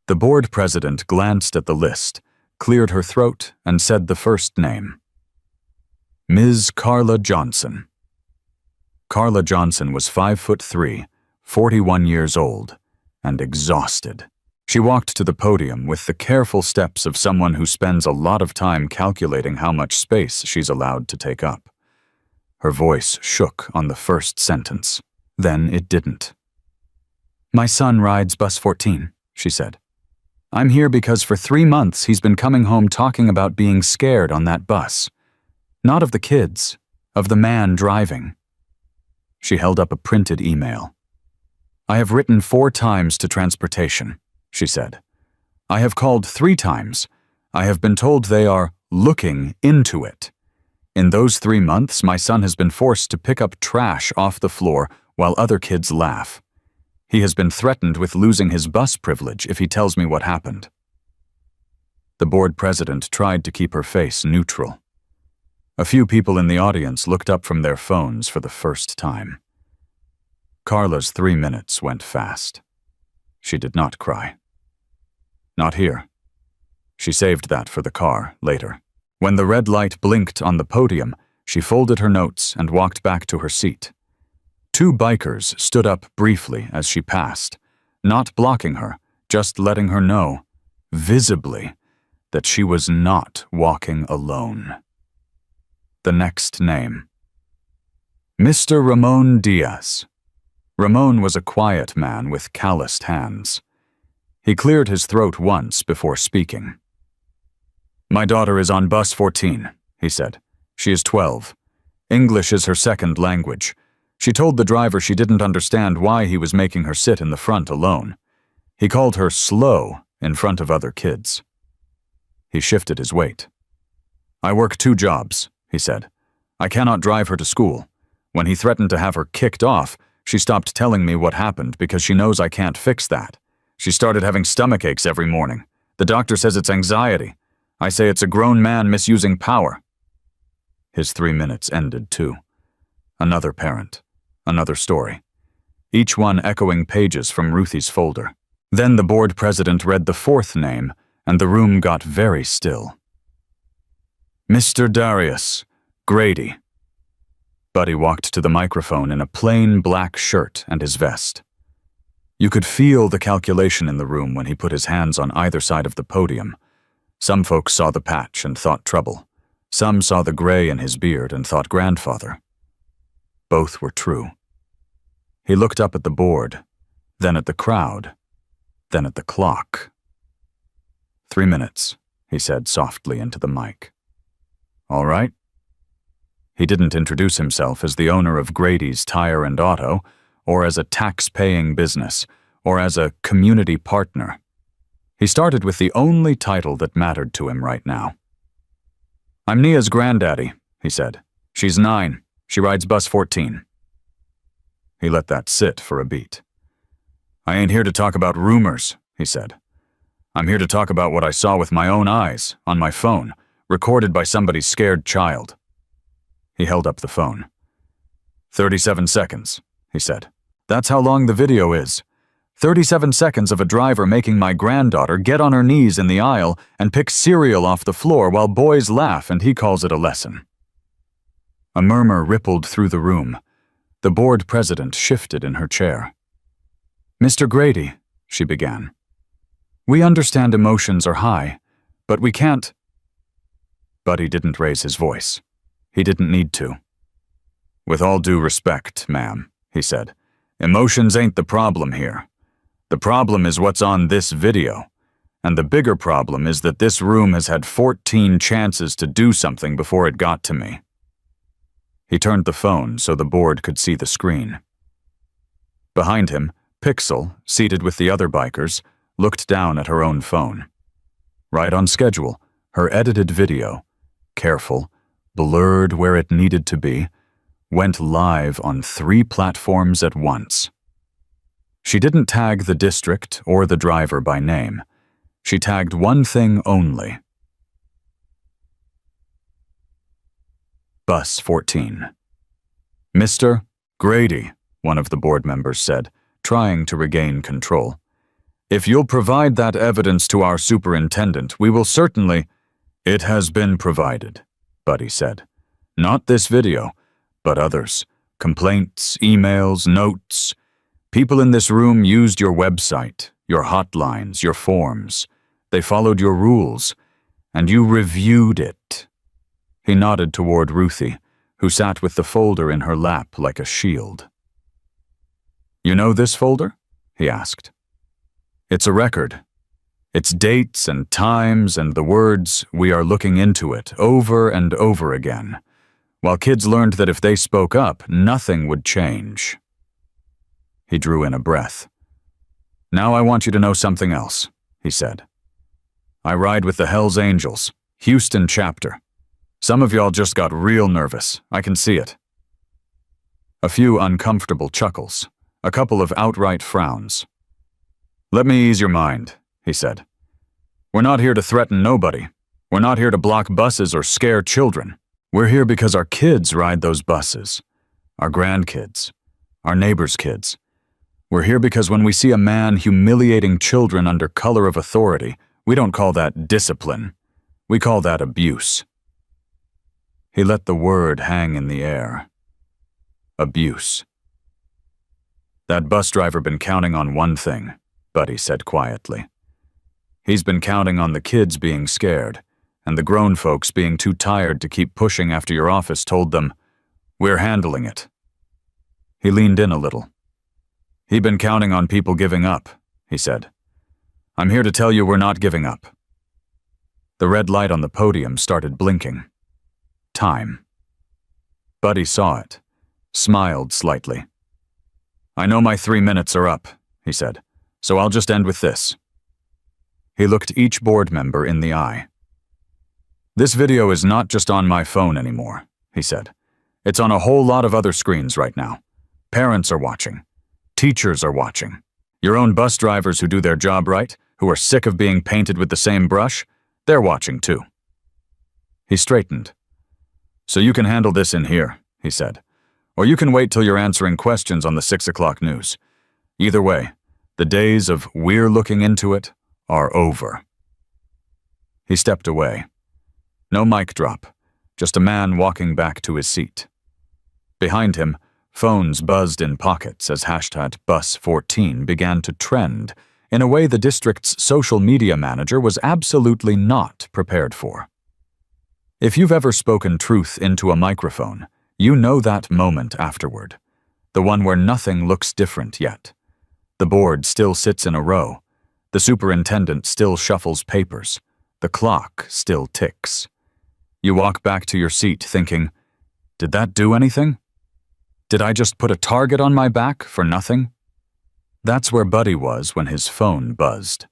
[SPEAKER 1] The board president glanced at the list, cleared her throat, and said the first name. Ms. Carla Johnson. Carla Johnson was 5'3", 41 years old, and exhausted. She walked to the podium with the careful steps of someone who spends a lot of time calculating how much space she's allowed to take up. Her voice shook on the first sentence. Then it didn't. My son rides bus 14, she said. I'm here because for 3 months he's been coming home talking about being scared on that bus. Not of the kids, of the man driving. She held up a printed email. I have written 4 times to transportation, she said. I have called 3 times. I have been told they are looking into it. In those 3 months, my son has been forced to pick up trash off the floor while other kids laugh. He has been threatened with losing his bus privilege if he tells me what happened. The board president tried to keep her face neutral. A few people in the audience looked up from their phones for the first time. Carla's 3 minutes went fast. She did not cry. Not here. She saved that for the car later. When the red light blinked on the podium, she folded her notes and walked back to her seat. 2 bikers stood up briefly as she passed, not blocking her, just letting her know, visibly, that she was not walking alone. The next name. Mr. Ramon Diaz. Ramon was a quiet man with calloused hands. He cleared his throat once before speaking. My daughter is on bus 14, he said. She is 12. English is her second language. She told the driver she didn't understand why he was making her sit in the front alone. He called her slow in front of other kids. He shifted his weight. "I work 2 jobs," he said. "I cannot drive her to school. When he threatened to have her kicked off, she stopped telling me what happened because she knows I can't fix that. She started having stomach aches every morning. The doctor says it's anxiety. I say it's a grown man misusing power." His 3 minutes ended too. Another parent. Another story. Each one echoing pages from Ruthie's folder. Then the board president read the 4th name, and the room got very still. "Mr. Darius, Grady." Buddy walked to the microphone in a plain black shirt and his vest. You could feel the calculation in the room when he put his hands on either side of the podium. Some folks saw the patch and thought trouble. Some saw the gray in his beard and thought grandfather. Both were true. He looked up at the board, then at the crowd, then at the clock. 3 minutes, he said softly into the mic. "All right." He didn't introduce himself as the owner of Grady's Tire and Auto, or as a tax-paying business, or as a community partner. He started with the only title that mattered to him right now. "I'm Nia's granddaddy," he said. "She's 9. She rides bus 14. He let that sit for a beat. "I ain't here to talk about rumors," he said. "I'm here to talk about what I saw with my own eyes, on my phone, recorded by somebody's scared child." He held up the phone. 37 seconds, he said. "That's how long the video is. 37 seconds of a driver making my granddaughter get on her knees in the aisle and pick cereal off the floor while boys laugh and he calls it a lesson." A murmur rippled through the room. The board president shifted in her chair. "Mr. Grady," she began, "we understand emotions are high, but we can't—" Buddy didn't raise his voice. He didn't need to. "With all due respect, ma'am," he said, "emotions ain't the problem here. The problem is what's on this video. And the bigger problem is that this room has had 14 chances to do something before it got to me." He turned the phone so the board could see the screen. Behind him, Pixel, seated with the other bikers, looked down at her own phone. Right on schedule, her edited video, careful, blurred where it needed to be, went live on 3 platforms at once. She didn't tag the district or the driver by name. She tagged one thing only. Bus 14. "Mr. Grady," one of the board members said, trying to regain control. "If you'll provide that evidence to our superintendent, we will certainly—" "It has been provided," Buddy said. "Not this video, but others. Complaints, emails, notes. People in this room used your website, your hotlines, your forms. They followed your rules, and you reviewed it." He nodded toward Ruthie, who sat with the folder in her lap like a shield. "You know this folder?" he asked. "It's a record. It's dates and times and the words, 'We are looking into it,' over and over again, while kids learned that if they spoke up, nothing would change." He drew in a breath. "Now I want you to know something else," he said. "I ride with the Hells Angels, Houston chapter. Some of y'all just got real nervous. I can see it." A few uncomfortable chuckles, a couple of outright frowns. "Let me ease your mind," he said. "We're not here to threaten nobody. We're not here to block buses or scare children. We're here because our kids ride those buses. Our grandkids. Our neighbors' kids. We're here because when we see a man humiliating children under color of authority, we don't call that discipline. We call that abuse." He let the word hang in the air. Abuse. "That bus driver been counting on one thing," Buddy said quietly. "He's been counting on the kids being scared, and the grown folks being too tired to keep pushing after your office told them, 'We're handling it.'" He leaned in a little. "He'd been counting on people giving up," he said. "I'm here to tell you we're not giving up." The red light on the podium started blinking. Time. Buddy saw it, smiled slightly. "I know my 3 minutes are up," he said, "so I'll just end with this." He looked each board member in the eye. "This video is not just on my phone anymore," he said. "It's on a whole lot of other screens right now. Parents are watching. Teachers are watching. Your own bus drivers who do their job right, who are sick of being painted with the same brush, they're watching too." He straightened. "So you can handle this in here," he said. "Or you can wait till you're answering questions on the 6 o'clock news. Either way, the days of 'we're looking into it' are over." He stepped away. No mic drop, just a man walking back to his seat. Behind him, phones buzzed in pockets as #bus14 began to trend in a way the district's social media manager was absolutely not prepared for. If you've ever spoken truth into a microphone, you know that moment afterward, the one where nothing looks different yet. The board still sits in a row. The superintendent still shuffles papers. The clock still ticks. You walk back to your seat thinking, "Did that do anything? Did I just put a target on my back for nothing?" That's where Buddy was when his phone buzzed.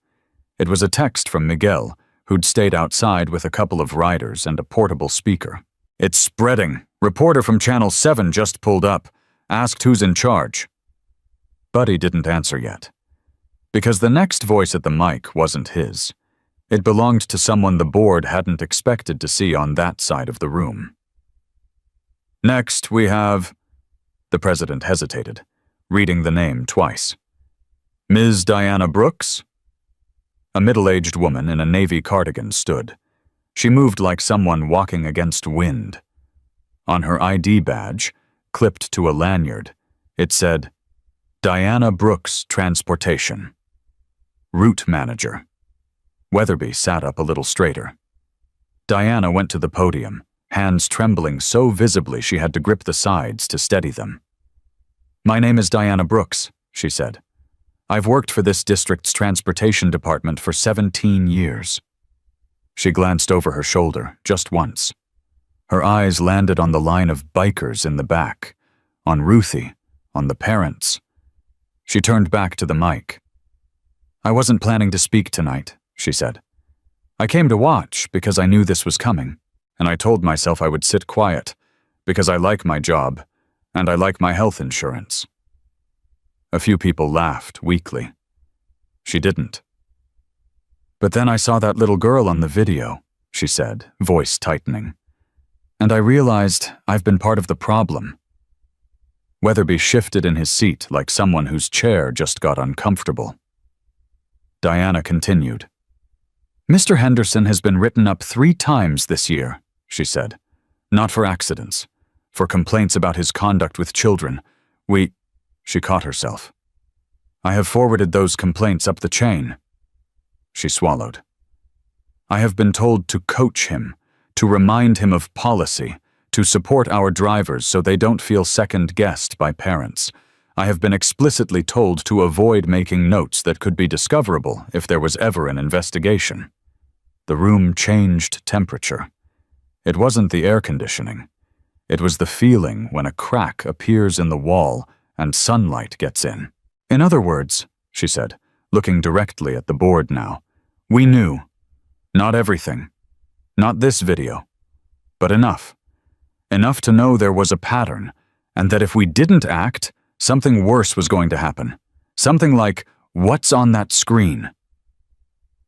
[SPEAKER 1] It was a text from Miguel, who'd stayed outside with a couple of riders and a portable speaker. "It's spreading. Reporter from Channel 7 just pulled up. Asked who's in charge." Buddy didn't answer yet, because the next voice at the mic wasn't his. It belonged to someone the board hadn't expected to see on that side of the room. "Next, we have..." The president hesitated, reading the name twice. "Ms. Diana Brooks?" A middle-aged woman in a navy cardigan stood. She moved like someone walking against wind. On her ID badge, clipped to a lanyard, it said, "Diana Brooks Transportation. Route Manager." Weatherby sat up a little straighter. Diana went to the podium, hands trembling so visibly she had to grip the sides to steady them. "My name is Diana Brooks," she said. "I've worked for this district's transportation department for 17 years. She glanced over her shoulder just once. Her eyes landed on the line of bikers in the back, on Ruthie, on the parents. She turned back to the mic. "I wasn't planning to speak tonight," she said. "I came to watch because I knew this was coming, and I told myself I would sit quiet because I like my job and I like my health insurance." A few people laughed weakly. She didn't. "But then I saw that little girl on the video," she said, voice tightening. "And I realized I've been part of the problem." Weatherby shifted in his seat like someone whose chair just got uncomfortable. Diana continued. "Mr. Henderson has been written up 3 times this year," she said. "Not for accidents, for complaints about his conduct with children. She caught herself. "I have forwarded those complaints up the chain." She swallowed. "I have been told to coach him, to remind him of policy, to support our drivers so they don't feel second-guessed by parents. I have been explicitly told to avoid making notes that could be discoverable if there was ever an investigation." The room changed temperature. It wasn't the air conditioning. It was the feeling when a crack appears in the wall and sunlight gets in. "In other words," she said, looking directly at the board now, "we knew. Not everything. Not this video. But enough. Enough to know there was a pattern, and that if we didn't act, something worse was going to happen. Something like, 'What's on that screen?'"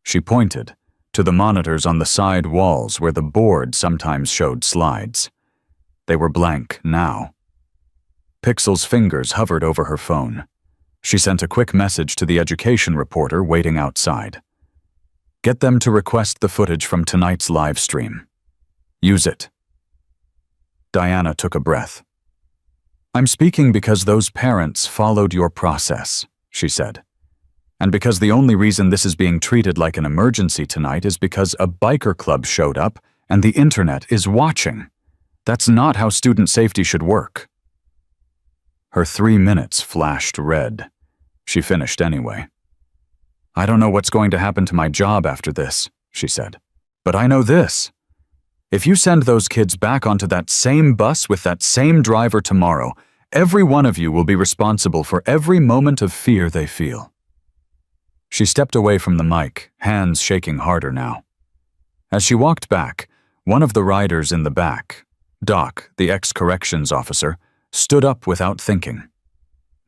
[SPEAKER 1] She pointed to the monitors on the side walls where the board sometimes showed slides. They were blank now. Pixel's fingers hovered over her phone. She sent a quick message to the education reporter waiting outside. "Get them to request the footage from tonight's live stream. Use it." Diana took a breath. "I'm speaking because those parents followed your process," she said. "And because the only reason this is being treated like an emergency tonight is because a biker club showed up and the internet is watching. That's not how student safety should work." Her 3 minutes flashed red. She finished anyway. "I don't know what's going to happen to my job after this," she said. "But I know this. If you send those kids back onto that same bus with that same driver tomorrow, Every one of you will be responsible for every moment of fear they feel." She stepped away from the mic, hands shaking harder now. As she walked back, one of the riders in the back, Doc, the ex-corrections officer, stood up without thinking.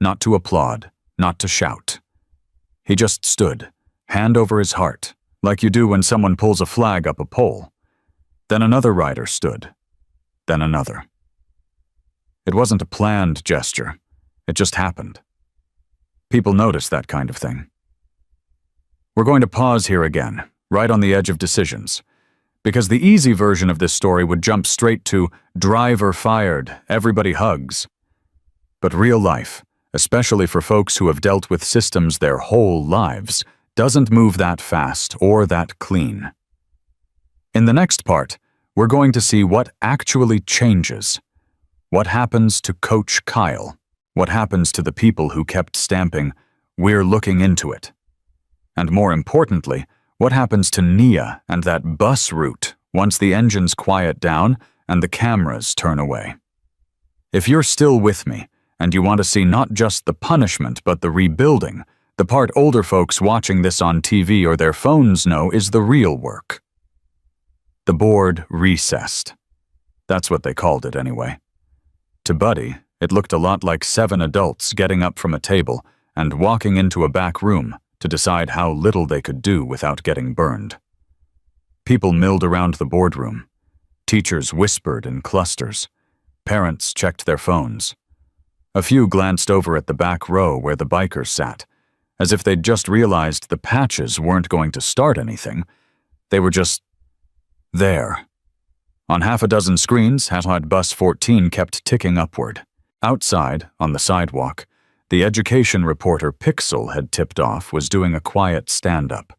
[SPEAKER 1] Not to applaud, not to shout. He just stood, hand over his heart, like you do when someone pulls a flag up a pole. Then another rider stood. Then another. It wasn't a planned gesture. It just happened. People notice that kind of thing. We're going to pause here again, right on the edge of decisions, because the easy version of this story would jump straight to driver fired, everybody hugs. But real life, especially for folks who have dealt with systems their whole lives, doesn't move that fast or that clean. In the next part, we're going to see what actually changes. What happens to Coach Kyle? What happens to the people who kept stamping, "We're looking into it"? And more importantly, what happens to Nia and that bus route once the engines quiet down and the cameras turn away? If you're still with me, and you want to see not just the punishment but the rebuilding, the part older folks watching this on TV or their phones know is the real work. The board recessed. That's what they called it anyway. To Buddy, it looked a lot like 7 adults getting up from a table and walking into a back room to decide how little they could do without getting burned. People milled around the boardroom. Teachers whispered in clusters. Parents checked their phones. A few glanced over at the back row where the bikers sat, as if they'd just realized the patches weren't going to start anything. They were just there. On half a dozen screens, Hatod Bus 14 kept ticking upward. Outside, on the sidewalk, the education reporter Pixel had tipped off was doing a quiet stand-up,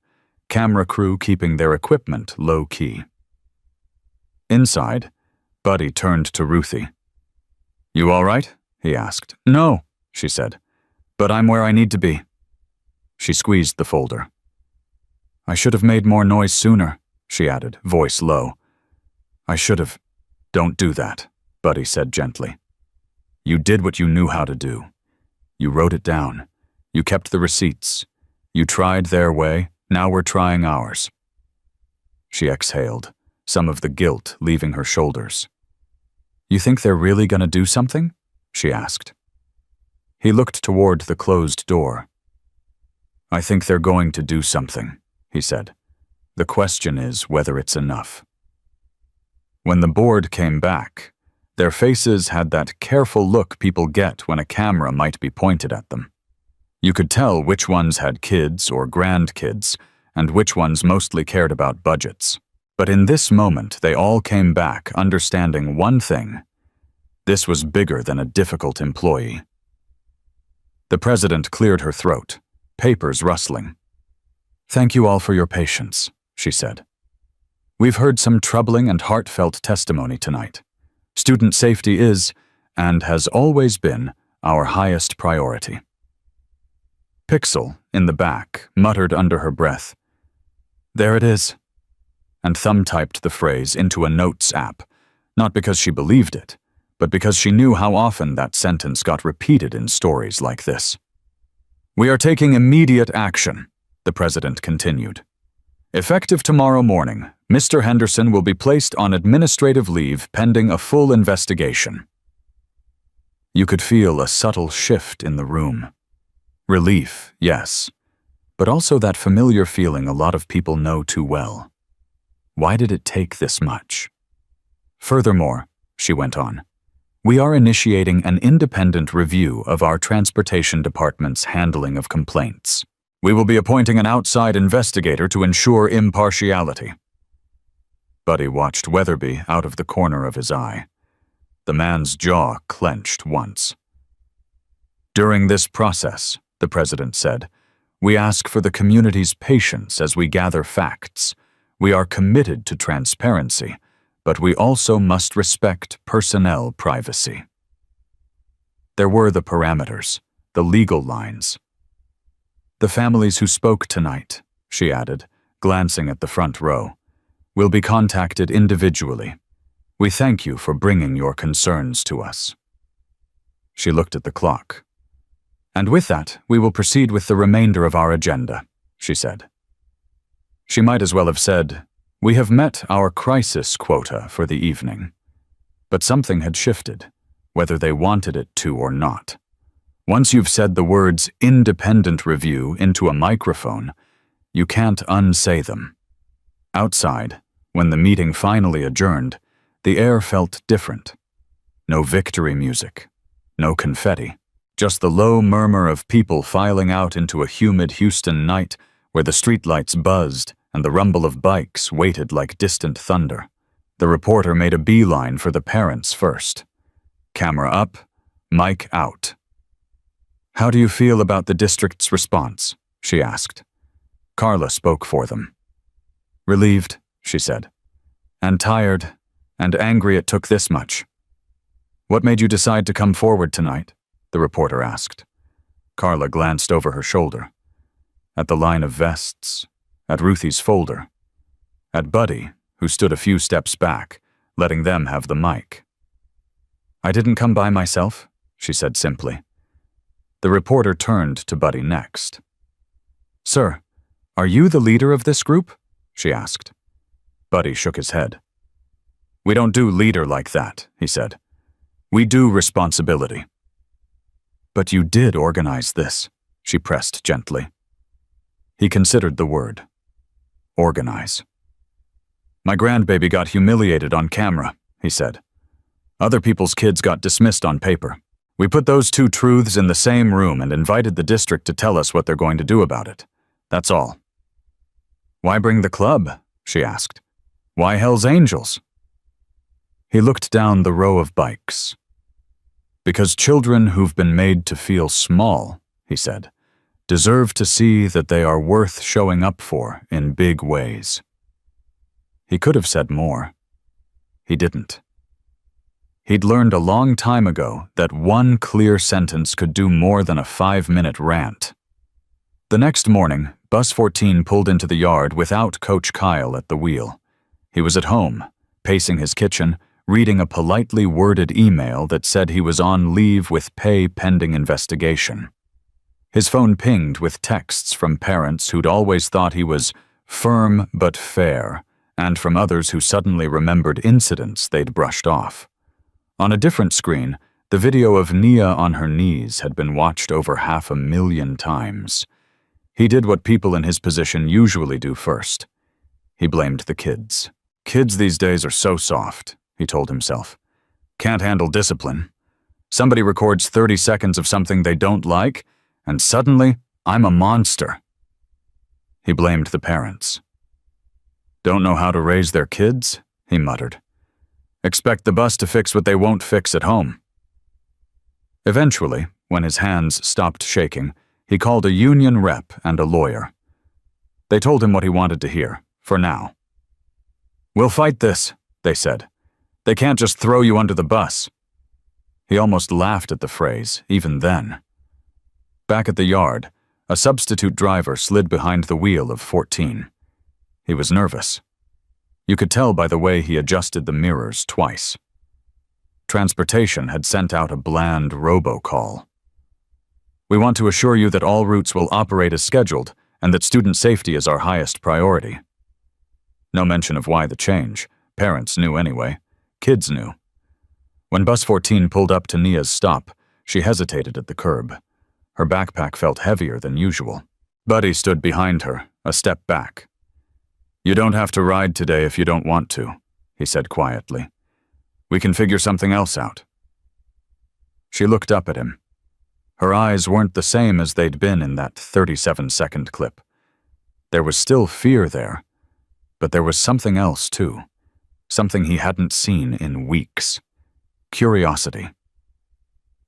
[SPEAKER 1] camera crew keeping their equipment low-key. Inside, Buddy turned to Ruthie. "You all right?" he asked. "No," she said, "but I'm where I need to be." She squeezed the folder. "I should have made more noise sooner," she added, voice low. "I should have." "Don't do that," Buddy said gently. "You did what you knew how to do. You wrote it down. You kept the receipts. You tried their way, now we're trying ours." She exhaled, some of the guilt leaving her shoulders. "You think they're really gonna do something?" she asked. He looked toward the closed door. "I think they're going to do something," he said. "The question is whether it's enough." When the board came back, their faces had that careful look people get when a camera might be pointed at them. You could tell which ones had kids or grandkids, and which ones mostly cared about budgets. But in this moment, they all came back understanding one thing. This was bigger than a difficult employee. The president cleared her throat, papers rustling. "Thank you all for your patience," she said. "We've heard some troubling and heartfelt testimony tonight. Student safety is, and has always been, our highest priority." Pixel, in the back, muttered under her breath, "There it is," and thumb-typed the phrase into a notes app, not because she believed it, but because she knew how often that sentence got repeated in stories like this. "We are taking immediate action," the president continued. "Effective tomorrow morning, Mr. Henderson will be placed on administrative leave pending a full investigation." You could feel a subtle shift in the room. Relief, yes, but also that familiar feeling a lot of people know too well. Why did it take this much? "Furthermore," she went on, "we are initiating an independent review of our transportation department's handling of complaints. We will be appointing an outside investigator to ensure impartiality." Buddy watched Weatherby out of the corner of his eye. The man's jaw clenched once. "During this process," the president said, "we ask for the community's patience as we gather facts. We are committed to transparency, but we also must respect personnel privacy." There were the parameters, the legal lines. "The families who spoke tonight," she added, glancing at the front row, "will be contacted individually. We thank you for bringing your concerns to us." She looked at the clock. "And with that, we will proceed with the remainder of our agenda," she said. She might as well have said, "We have met our crisis quota for the evening." But something had shifted, whether they wanted it to or not. Once you've said the words independent review into a microphone, you can't unsay them. Outside, when the meeting finally adjourned, the air felt different. No victory music, no confetti, just the low murmur of people filing out into a humid Houston night where the streetlights buzzed and the rumble of bikes waited like distant thunder. The reporter made a beeline for the parents first. Camera up, mic out. "How do you feel about the district's response?" she asked. Carla spoke for them. "Relieved," she said, "and tired, and angry it took this much." "What made you decide to come forward tonight?" the reporter asked. Carla glanced over her shoulder. At the line of vests, at Ruthie's folder, at Buddy, who stood a few steps back, letting them have the mic. "I didn't come by myself," she said simply. The reporter turned to Buddy next. "Sir, are you the leader of this group?" she asked. Buddy shook his head. "We don't do leader like that," he said. "We do responsibility." "But you did organize this," she pressed gently. He considered the word. Organize. "My grandbaby got humiliated on camera," he said. "Other people's kids got dismissed on paper. We put those two truths in the same room and invited the district to tell us what they're going to do about it. That's all." "Why bring the club?" she asked. "Why Hell's Angels?" He looked down the row of bikes. "Because children who've been made to feel small," he said, "deserve to see that they are worth showing up for in big ways." He could have said more. He didn't. He'd learned a long time ago that one clear sentence could do more than a 5-minute rant. The next morning, Bus 14 pulled into the yard without Coach Kyle at the wheel. He was at home, pacing his kitchen, reading a politely worded email that said he was on leave with pay pending investigation. His phone pinged with texts from parents who'd always thought he was firm but fair, and from others who suddenly remembered incidents they'd brushed off. On a different screen, the video of Nia on her knees had been watched over 500,000 times. He did what people in his position usually do first. He blamed the kids. "Kids these days are so soft," he told himself. "Can't handle discipline. Somebody records 30 seconds of something they don't like, and suddenly, I'm a monster." He blamed the parents. "Don't know how to raise their kids?" he muttered. "Expect the bus to fix what they won't fix at home." Eventually, when his hands stopped shaking, he called a union rep and a lawyer. They told him what he wanted to hear, for now. "We'll fight this," they said. "They can't just throw you under the bus." He almost laughed at the phrase, even then. Back at the yard, a substitute driver slid behind the wheel of 14. He was nervous. You could tell by the way he adjusted the mirrors twice. Transportation had sent out a bland robocall. "We want to assure you that all routes will operate as scheduled and that student safety is our highest priority." No mention of why the change. Parents knew anyway. Kids knew. When Bus 14 pulled up to Nia's stop, she hesitated at the curb. Her backpack felt heavier than usual. Buddy stood behind her, a step back. "You don't have to ride today if you don't want to," he said quietly. "We can figure something else out." She looked up at him. Her eyes weren't the same as they'd been in that 37-second clip. There was still fear there, but there was something else too. Something he hadn't seen in weeks. Curiosity.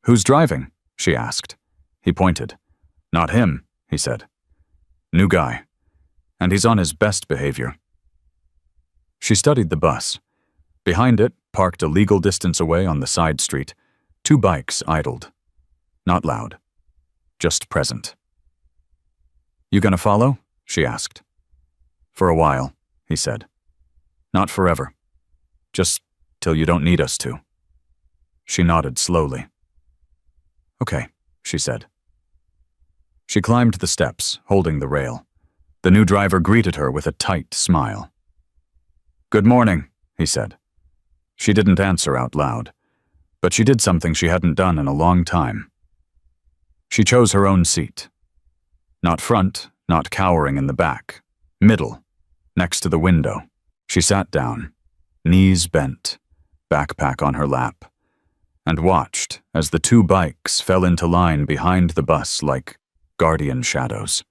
[SPEAKER 1] "Who's driving?" she asked. He pointed. "Not him," he said. "New guy. And he's on his best behavior." She studied the bus. Behind it, parked a legal distance away on the side street, 2 bikes idled. Not loud. Just present. "You gonna follow?" she asked. "For a while," he said. "Not forever. Just till you don't need us to." She nodded slowly. Okay, she said. She climbed the steps, holding the rail. The new driver greeted her with a tight smile. "Good morning," he said. She didn't answer out loud, but she did something she hadn't done in a long time. She chose her own seat. Not front, not cowering in the back. Middle, next to the window. She sat down, knees bent, backpack on her lap, and watched as the two bikes fell into line behind the bus like guardian shadows.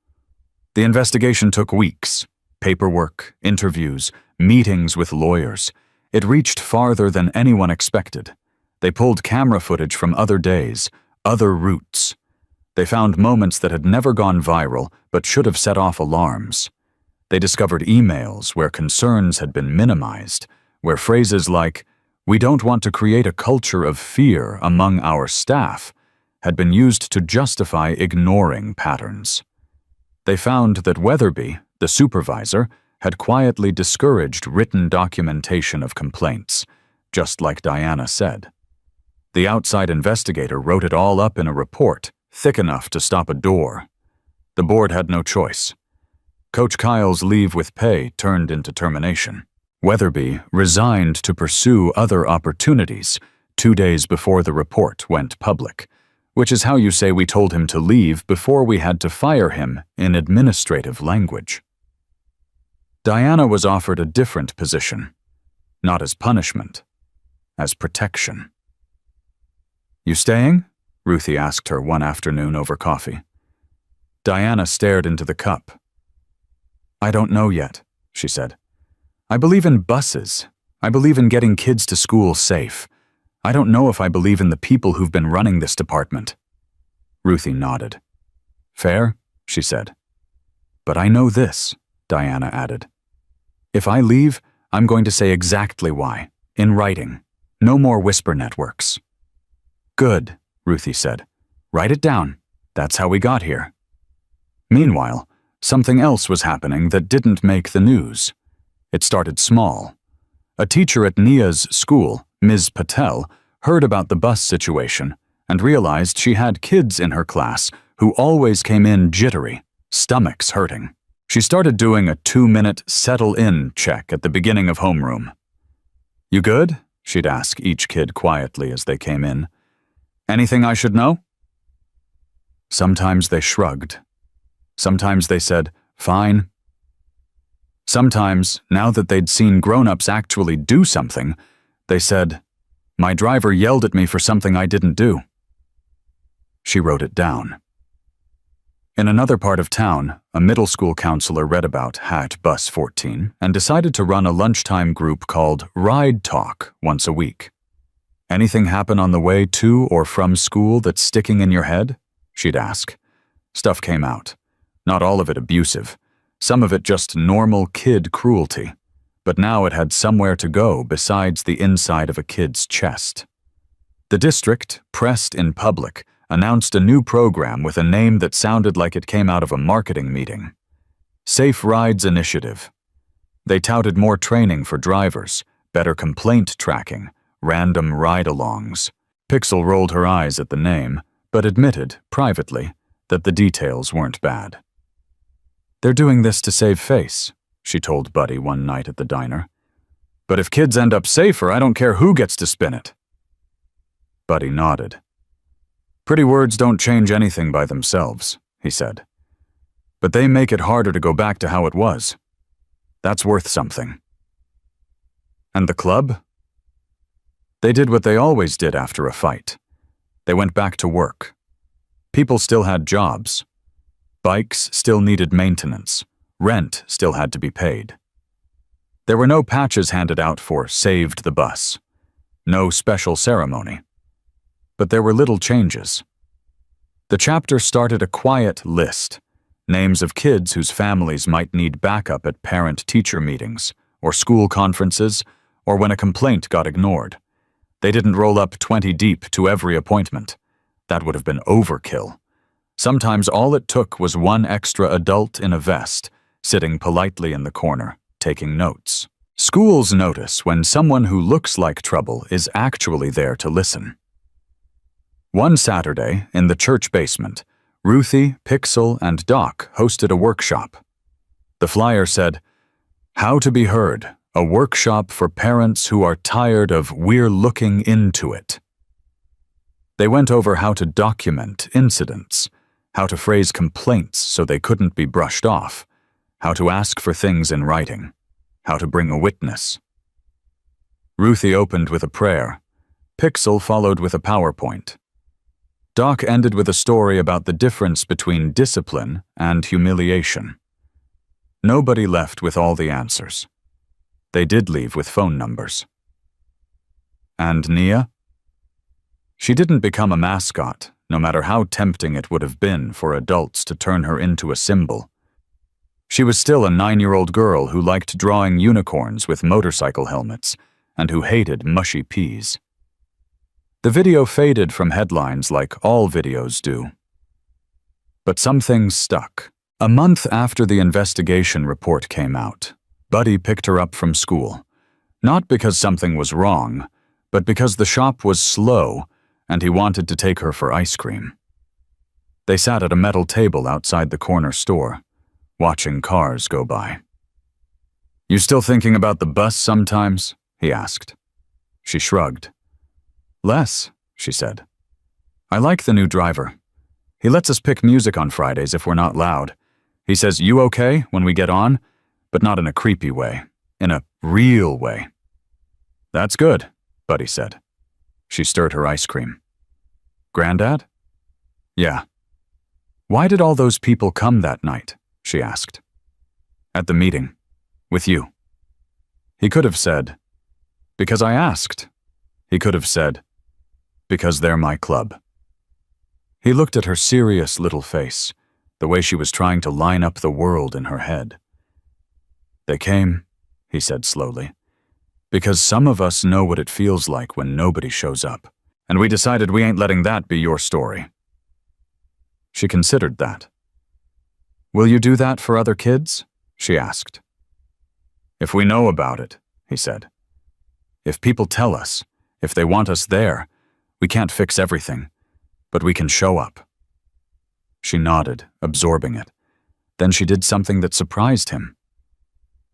[SPEAKER 1] The investigation took weeks. Paperwork, interviews, meetings with lawyers. It reached farther than anyone expected. They pulled camera footage from other days, other routes. They found moments that had never gone viral but should have set off alarms. They discovered emails where concerns had been minimized, where phrases like, "We don't want to create a culture of fear among our staff," had been used to justify ignoring patterns. They found that Weatherby, the supervisor, had quietly discouraged written documentation of complaints, just like Diana said. The outside investigator wrote it all up in a report, thick enough to stop a door. The board had no choice. Coach Kyle's leave with pay turned into termination. Weatherby resigned to pursue other opportunities 2 days before the report went public, which is how you say we told him to leave before we had to fire him in administrative language. Diana was offered a different position, not as punishment, as protection. "You staying?" Ruthie asked her one afternoon over coffee. Diana stared into the cup. "I don't know yet," she said. "I believe in buses. I believe in getting kids to school safe. I don't know if I believe in the people who've been running this department." Ruthie nodded. "Fair," she said. "But I know this," Diana added. "If I leave, I'm going to say exactly why, in writing. No more whisper networks." "Good," Ruthie said. "Write it down. That's how we got here." Meanwhile, something else was happening that didn't make the news. It started small. A teacher at Nia's school, Ms. Patel, heard about the bus situation and realized she had kids in her class who always came in jittery, stomachs hurting. She started doing a 2-minute settle-in check at the beginning of homeroom. "You good?" she'd ask each kid quietly as they came in. "Anything I should know?" Sometimes they shrugged. Sometimes they said, "Fine." Sometimes, now that they'd seen grown-ups actually do something, they said, "My driver yelled at me for something I didn't do." She wrote it down. In another part of town, a middle school counselor read about Hat Bus 14 and decided to run a lunchtime group called Ride Talk once a week. "Anything happen on the way to or from school that's sticking in your head?" she'd ask. Stuff came out. Not all of it abusive. Some of it just normal kid cruelty. But now it had somewhere to go besides the inside of a kid's chest. The district, pressed in public, announced a new program with a name that sounded like it came out of a marketing meeting. Safe Rides Initiative. They touted more training for drivers, better complaint tracking, random ride-alongs. Pixel rolled her eyes at the name, but admitted, privately, that the details weren't bad. "They're doing this to save face," she told Buddy one night at the diner. "But if kids end up safer, I don't care who gets to spin it." Buddy nodded. "Pretty words don't change anything by themselves," he said. "But they make it harder to go back to how it was. That's worth something." "And the club?" They did what they always did after a fight. They went back to work. People still had jobs. Bikes still needed maintenance. Rent still had to be paid. There were no patches handed out for "saved the bus." No special ceremony. But there were little changes. The chapter started a quiet list, names of kids whose families might need backup at parent-teacher meetings, or school conferences, or when a complaint got ignored. They didn't roll up 20 deep to every appointment. That would have been overkill. Sometimes all it took was one extra adult in a vest, sitting politely in the corner, taking notes. Schools notice when someone who looks like trouble is actually there to listen. One Saturday, in the church basement, Ruthie, Pixel, and Doc hosted a workshop. The flyer said, "How to be heard, a workshop for parents who are tired of 'we're looking into it.'" They went over how to document incidents, how to phrase complaints so they couldn't be brushed off, how to ask for things in writing, how to bring a witness. Ruthie opened with a prayer. Pixel followed with a PowerPoint. Doc ended with a story about the difference between discipline and humiliation. Nobody left with all the answers. They did leave with phone numbers. And Nia? She didn't become a mascot, no matter how tempting it would have been for adults to turn her into a symbol. She was still a 9-year-old girl who liked drawing unicorns with motorcycle helmets and who hated mushy peas. The video faded from headlines like all videos do. But some things stuck. A month after the investigation report came out, Buddy picked her up from school, not because something was wrong, but because the shop was slow and he wanted to take her for ice cream. They sat at a metal table outside the corner store, watching cars go by. "You still thinking about the bus sometimes?" he asked. She shrugged. "Less," she said. "I like the new driver. He lets us pick music on Fridays if we're not loud. He says, 'You okay?' when we get on, but not in a creepy way, in a real way." "That's good," Buddy said. She stirred her ice cream. "Granddad?" "Yeah." "Why did all those people come that night?" she asked. "At the meeting. With you." He could have said, "Because I asked." He could have said, "Because they're my club." He looked at her serious little face, the way she was trying to line up the world in her head. "They came," he said slowly, "because some of us know what it feels like when nobody shows up, and we decided we ain't letting that be your story." She considered that. "Will you do that for other kids?" she asked. "If we know about it," he said. "If people tell us, if they want us there, we can't fix everything, but we can show up." She nodded, absorbing it. Then she did something that surprised him.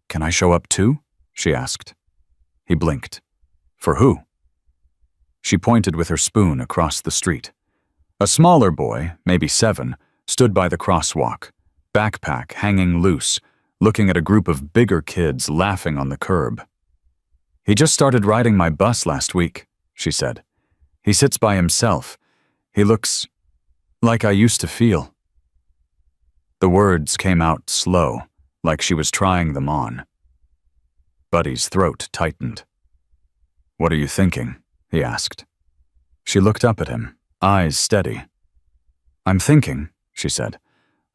[SPEAKER 1] "Can I show up too?" she asked. He blinked. "For who?" She pointed with her spoon across the street. A smaller boy, maybe 7, stood by the crosswalk, backpack hanging loose, looking at a group of bigger kids laughing on the curb. "He just started riding my bus last week," she said. "He sits by himself. He looks like I used to feel." The words came out slow, like she was trying them on. Buddy's throat tightened. "What are you thinking?" he asked. She looked up at him, eyes steady. "I'm thinking," she said,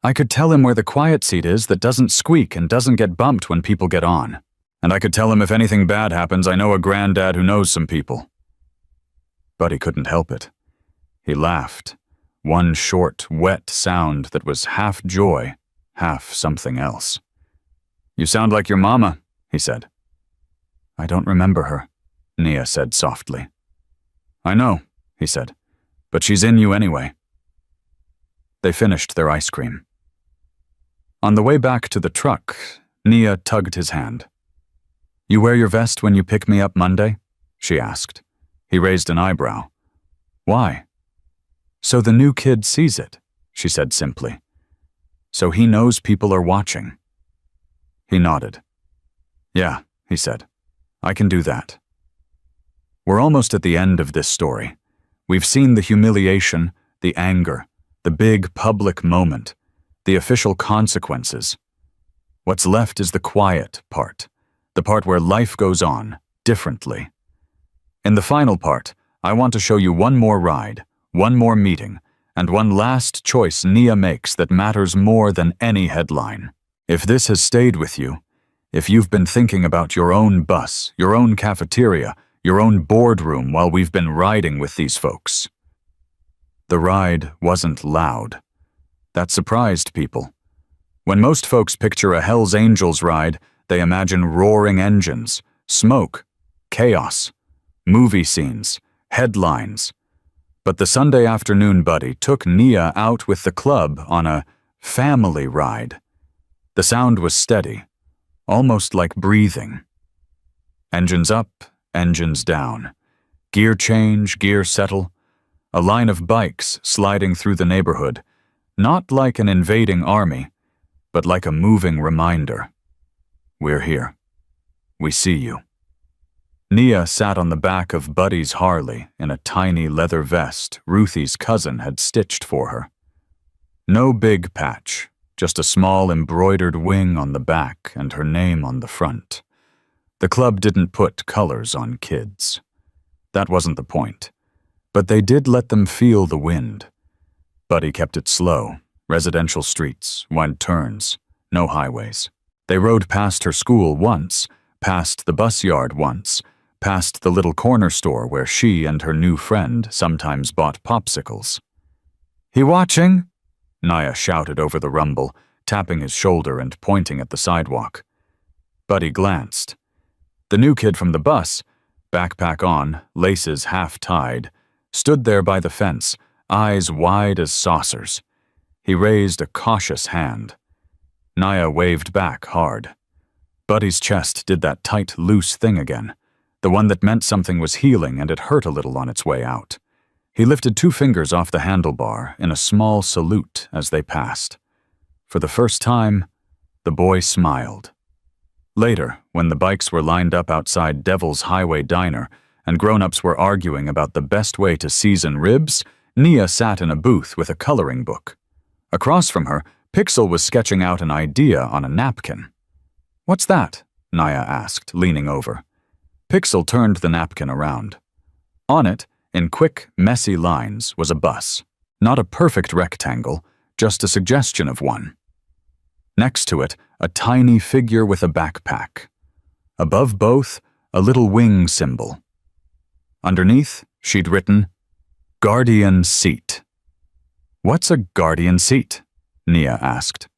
[SPEAKER 1] "I could tell him where the quiet seat is that doesn't squeak and doesn't get bumped when people get on. And I could tell him if anything bad happens, I know a granddad who knows some people." Buddy couldn't help it. He laughed, one short, wet sound that was half joy, half something else. "You sound like your mama," he said. "I don't remember her," Nia said softly. "I know," he said, "but she's in you anyway." They finished their ice cream. On the way back to the truck, Nia tugged his hand. "You wear your vest when you pick me up Monday?" she asked. He raised an eyebrow. "Why?" "So the new kid sees it," she said simply. "So he knows people are watching." He nodded. "Yeah," he said. "I can do that." We're almost at the end of this story. We've seen the humiliation, the anger, the big public moment, the official consequences. What's left is the quiet part, the part where life goes on, differently. In the final part, I want to show you one more ride, one more meeting, and one last choice Nia makes that matters more than any headline. If this has stayed with you, if you've been thinking about your own bus, your own cafeteria, your own boardroom while we've been riding with these folks. The ride wasn't loud. That surprised people. When most folks picture a Hell's Angels ride, they imagine roaring engines, smoke, chaos, movie scenes, headlines. But the Sunday afternoon buddy took Nia out with the club on a family ride. The sound was steady, almost like breathing. Engines up, engines down. Gear change, gear settle. A line of bikes sliding through the neighborhood, not like an invading army, but like a moving reminder. We're here. We see you. Nia sat on the back of Buddy's Harley in a tiny leather vest Ruthie's cousin had stitched for her. No big patch, just a small embroidered wing on the back and her name on the front. The club didn't put colors on kids. That wasn't the point. But they did let them feel the wind. Buddy kept it slow. Residential streets, wide turns, no highways. They rode past her school once, past the bus yard once, past the little corner store where she and her new friend sometimes bought popsicles. "He watching?" Nia shouted over the rumble, tapping his shoulder and pointing at the sidewalk. Buddy glanced. The new kid from the bus, backpack on, laces half-tied, stood there by the fence, eyes wide as saucers. He raised a cautious hand. Nia waved back hard. Buddy's chest did that tight, loose thing again, the one that meant something was healing and it hurt a little on its way out. He lifted 2 fingers off the handlebar in a small salute as they passed. For the first time, the boy smiled. Later, when the bikes were lined up outside Devil's Highway Diner and grown-ups were arguing about the best way to season ribs, Nia sat in a booth with a coloring book. Across from her, Pixel was sketching out an idea on a napkin. "What's that?" Nia asked, leaning over. Pixel turned the napkin around. On it, in quick, messy lines, was a bus. Not a perfect rectangle, just a suggestion of one. Next to it, a tiny figure with a backpack. Above both, a little wing symbol. Underneath, she'd written, "Guardian Seat." "What's a guardian seat?" Nia asked.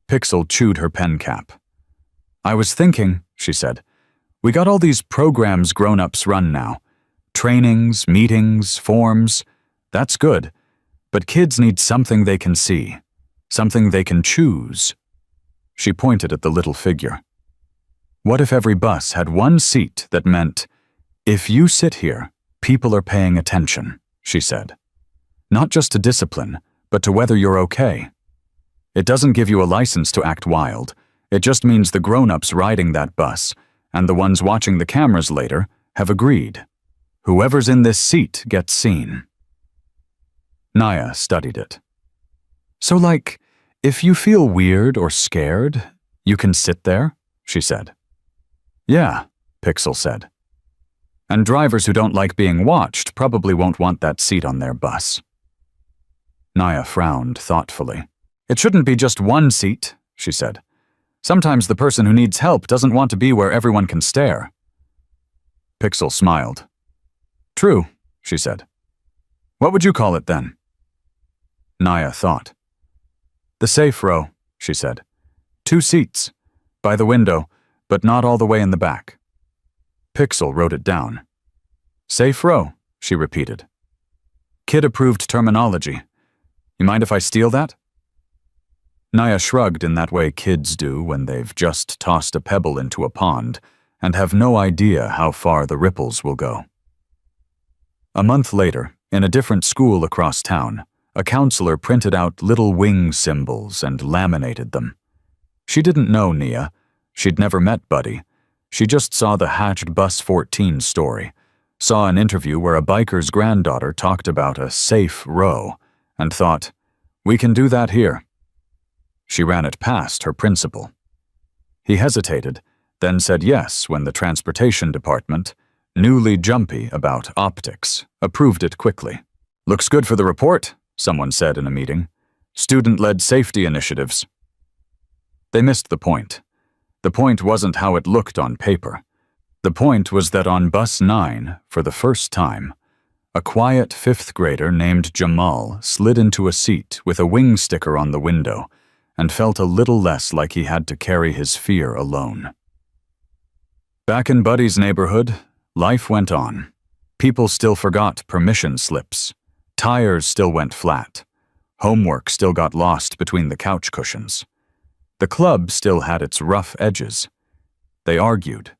[SPEAKER 1] Pixel chewed her pen cap. "I was thinking," she said, "we got all these programs grown-ups run now. Trainings, meetings, forms. That's good. But kids need something they can see. Something they can choose." She pointed at the little figure. "What if every bus had one seat that meant, 'If you sit here, people are paying attention,'" she said. "Not just to discipline, but to whether you're okay. It doesn't give you a license to act wild. It just means the grown-ups riding that bus, and the ones watching the cameras later, have agreed. Whoever's in this seat gets seen." Nia studied it. "So like, if you feel weird or scared, you can sit there?" she said. "Yeah," Pixel said. "And drivers who don't like being watched probably won't want that seat on their bus." Nia frowned thoughtfully. "It shouldn't be just one seat," she said. "Sometimes the person who needs help doesn't want to be where everyone can stare." Pixel smiled. "True," she said. "What would you call it then?" Nia thought. "The safe row," she said. 2 seats, by the window, but not all the way in the back." Pixel wrote it down. "Safe row," she repeated. "Kid-approved terminology. You mind if I steal that?" Nia shrugged in that way kids do when they've just tossed a pebble into a pond and have no idea how far the ripples will go. A month later, in a different school across town, a counselor printed out little wing symbols and laminated them. She didn't know Nia. She'd never met Buddy. She just saw the Hatched Bus 14 story, saw an interview where a biker's granddaughter talked about a safe row, and thought, "We can do that here." She ran it past her principal. He hesitated, then said yes when the transportation department, newly jumpy about optics, approved it quickly. "Looks good for the report," someone said in a meeting. "Student-led safety initiatives." They missed the point. The point wasn't how it looked on paper. The point was that on Bus 9, for the first time, a quiet 5th grader named Jamal slid into a seat with a wing sticker on the window and felt a little less like he had to carry his fear alone. Back in Buddy's neighborhood, life went on. People still forgot permission slips. Tires still went flat. Homework still got lost between the couch cushions. The club still had its rough edges. They argued.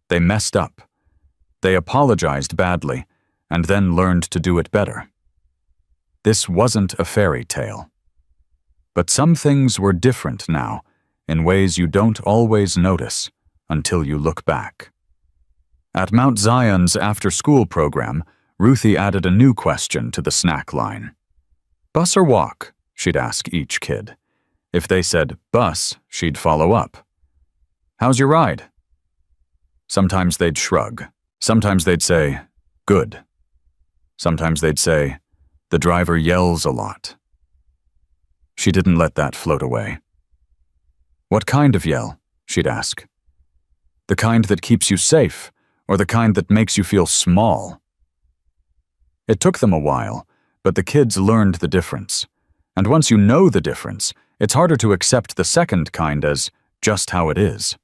[SPEAKER 1] They messed up. They apologized badly, and then learned to do it better. This wasn't a fairy tale. But some things were different now, in ways you don't always notice until you look back. At Mount Zion's after-school program, Ruthie added a new question to the snack line. Bus or walk? She'd ask each kid. If they said bus, she'd follow up. How's your ride? Sometimes they'd shrug. Sometimes they'd say, good. Sometimes they'd say, the driver yells a lot. She didn't let that float away. What kind of yell? She'd ask. The kind that keeps you safe, or the kind that makes you feel small? It took them a while, but the kids learned the difference. And once you know the difference, it's harder to accept the second kind as just how it is.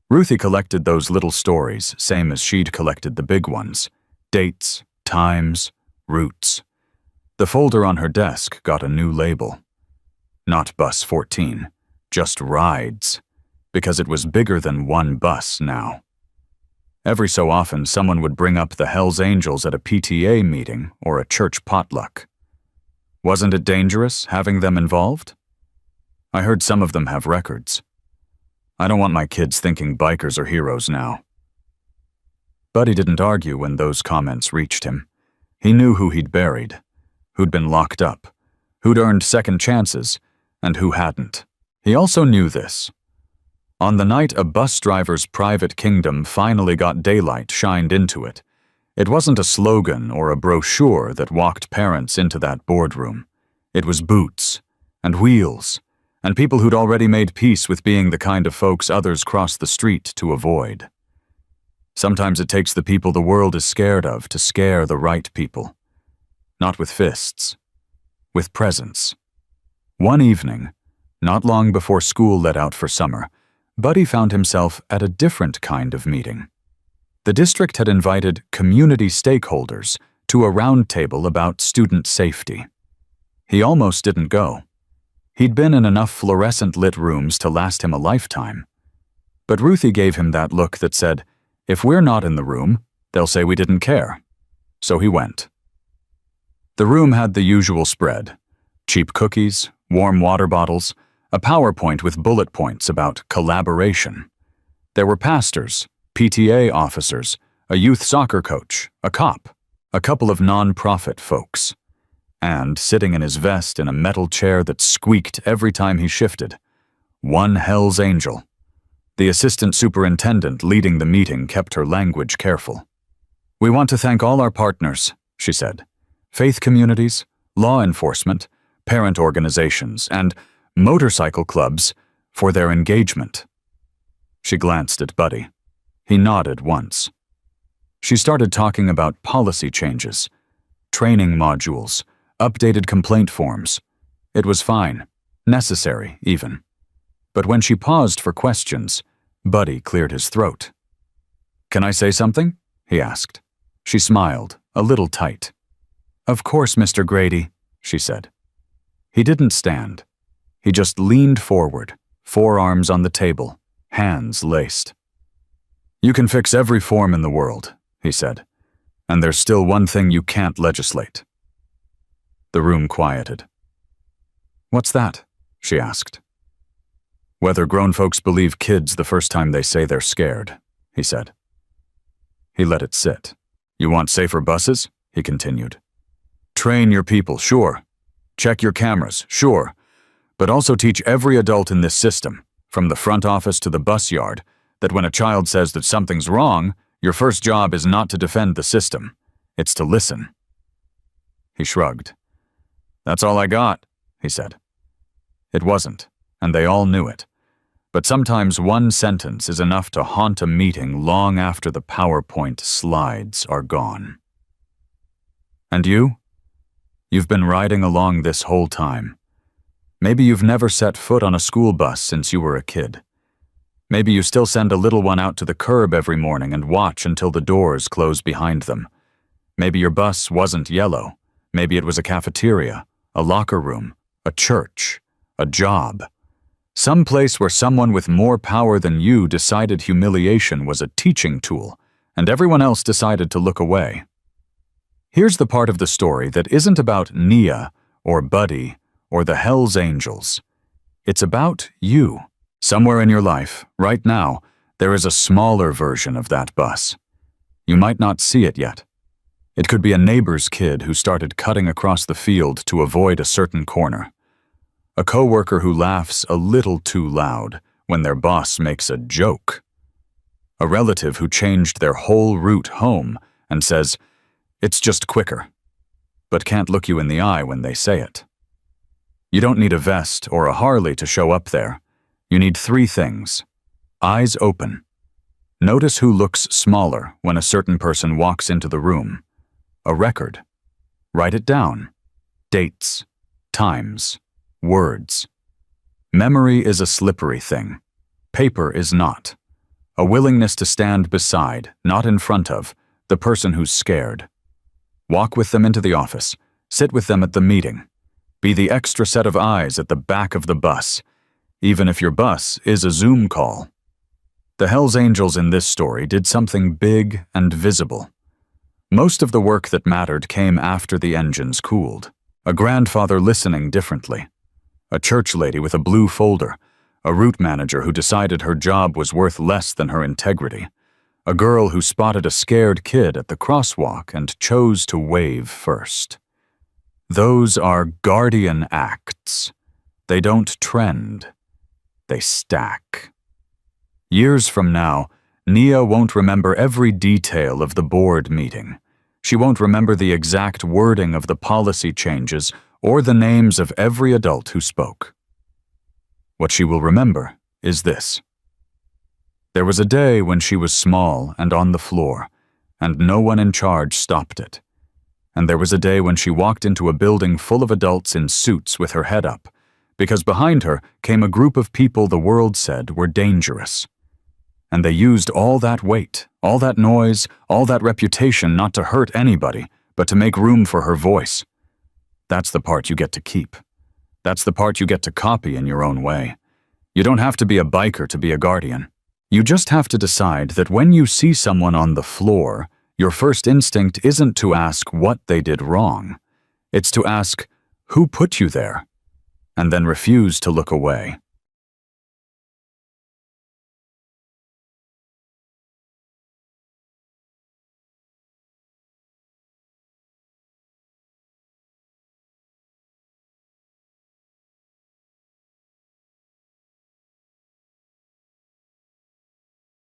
[SPEAKER 1] Ruthie collected those little stories, same as she'd collected the big ones. Dates, times, routes. The folder on her desk got a new label. Not Bus 14, just Rides, because it was bigger than one bus now. Every so often, someone would bring up the Hells Angels at a PTA meeting or a church potluck. Wasn't it dangerous having them involved? I heard some of them have records. I don't want my kids thinking bikers are heroes now. Buddy didn't argue when those comments reached him. He knew who he'd buried, who'd been locked up, who'd earned second chances, and who hadn't. He also knew this. On the night a bus driver's private kingdom finally got daylight shined into it, it wasn't a slogan or a brochure that walked parents into that boardroom. It was boots and wheels and people who'd already made peace with being the kind of folks others cross the street to avoid. Sometimes it takes the people the world is scared of to scare the right people. Not with fists, with presence. One evening, not long before school let out for summer, Buddy found himself at a different kind of meeting. The district had invited community stakeholders to a roundtable about student safety. He almost didn't go. He'd been in enough fluorescent-lit rooms to last him a lifetime. But Ruthie gave him that look that said, if we're not in the room, they'll say we didn't care. So he went. The room had the usual spread: cheap cookies, warm water bottles, a PowerPoint with bullet points about collaboration. There were pastors, PTA officers, a youth soccer coach, a cop, a couple of non-profit folks. And, sitting in his vest in a metal chair that squeaked every time he shifted, one Hells Angel. The assistant superintendent leading the meeting kept her language careful. We want to thank all our partners, she said. Faith communities, law enforcement, parent organizations, and motorcycle clubs for their engagement. She glanced at Buddy. He nodded once. She started talking about policy changes, training modules, updated complaint forms. It was fine, necessary even. But when she paused for questions, Buddy cleared his throat. Can I say something? He asked. She smiled, a little tight. Of course, Mr. Grady, she said. He didn't stand. He just leaned forward, forearms on the table, hands laced. You can fix every form in the world, he said, and there's still one thing you can't legislate. The room quieted. What's that? She asked. Whether grown folks believe kids the first time they say they're scared, he said. He let it sit. You want safer buses? He continued. Train your people, sure. Check your cameras, sure. But also teach every adult in this system, from the front office to the bus yard, that when a child says that something's wrong, your first job is not to defend the system. It's to listen. He shrugged. That's all I got, he said. It wasn't, and they all knew it. But sometimes one sentence is enough to haunt a meeting long after the PowerPoint slides are gone. And you? You've been riding along this whole time. Maybe you've never set foot on a school bus since you were a kid. Maybe you still send a little one out to the curb every morning and watch until the doors close behind them. Maybe your bus wasn't yellow. Maybe it was a cafeteria, a locker room, a church, a job. Some place where someone with more power than you decided humiliation was a teaching tool, and everyone else decided to look away. Here's the part of the story that isn't about Nia or Buddy or the Hells Angels. It's about you. Somewhere in your life, right now, there is a smaller version of that bus. You might not see it yet. It could be a neighbor's kid who started cutting across the field to avoid a certain corner. A coworker who laughs a little too loud when their boss makes a joke. A relative who changed their whole route home and says, "It's just quicker," but can't look you in the eye when they say it. You don't need a vest or a Harley to show up there. You need 3 things. Eyes open. Notice who looks smaller when a certain person walks into the room. A record. Write it down. Dates, times, words. Memory is a slippery thing. Paper is not. A willingness to stand beside, not in front of, the person who's scared. Walk with them into the office. Sit with them at the meeting. Be the extra set of eyes at the back of the bus, even if your bus is a Zoom call. The Hells Angels in this story did something big and visible. Most of the work that mattered came after the engines cooled. A grandfather listening differently. A church lady with a blue folder. A route manager who decided her job was worth less than her integrity. A girl who spotted a scared kid at the crosswalk and chose to wave first. Those are guardian acts. They don't trend. They stack. Years from now, Nia won't remember every detail of the board meeting. She won't remember the exact wording of the policy changes or the names of every adult who spoke. What she will remember is this. There was a day when she was small and on the floor, and no one in charge stopped it. And there was a day when she walked into a building full of adults in suits with her head up, because behind her came a group of people the world said were dangerous. And they used all that weight, all that noise, all that reputation not to hurt anybody, but to make room for her voice. That's the part you get to keep. That's the part you get to copy in your own way. You don't have to be a biker to be a guardian. You just have to decide that when you see someone on the floor, your first instinct isn't to ask what they did wrong. It's to ask, who put you there? And then refuse to look away.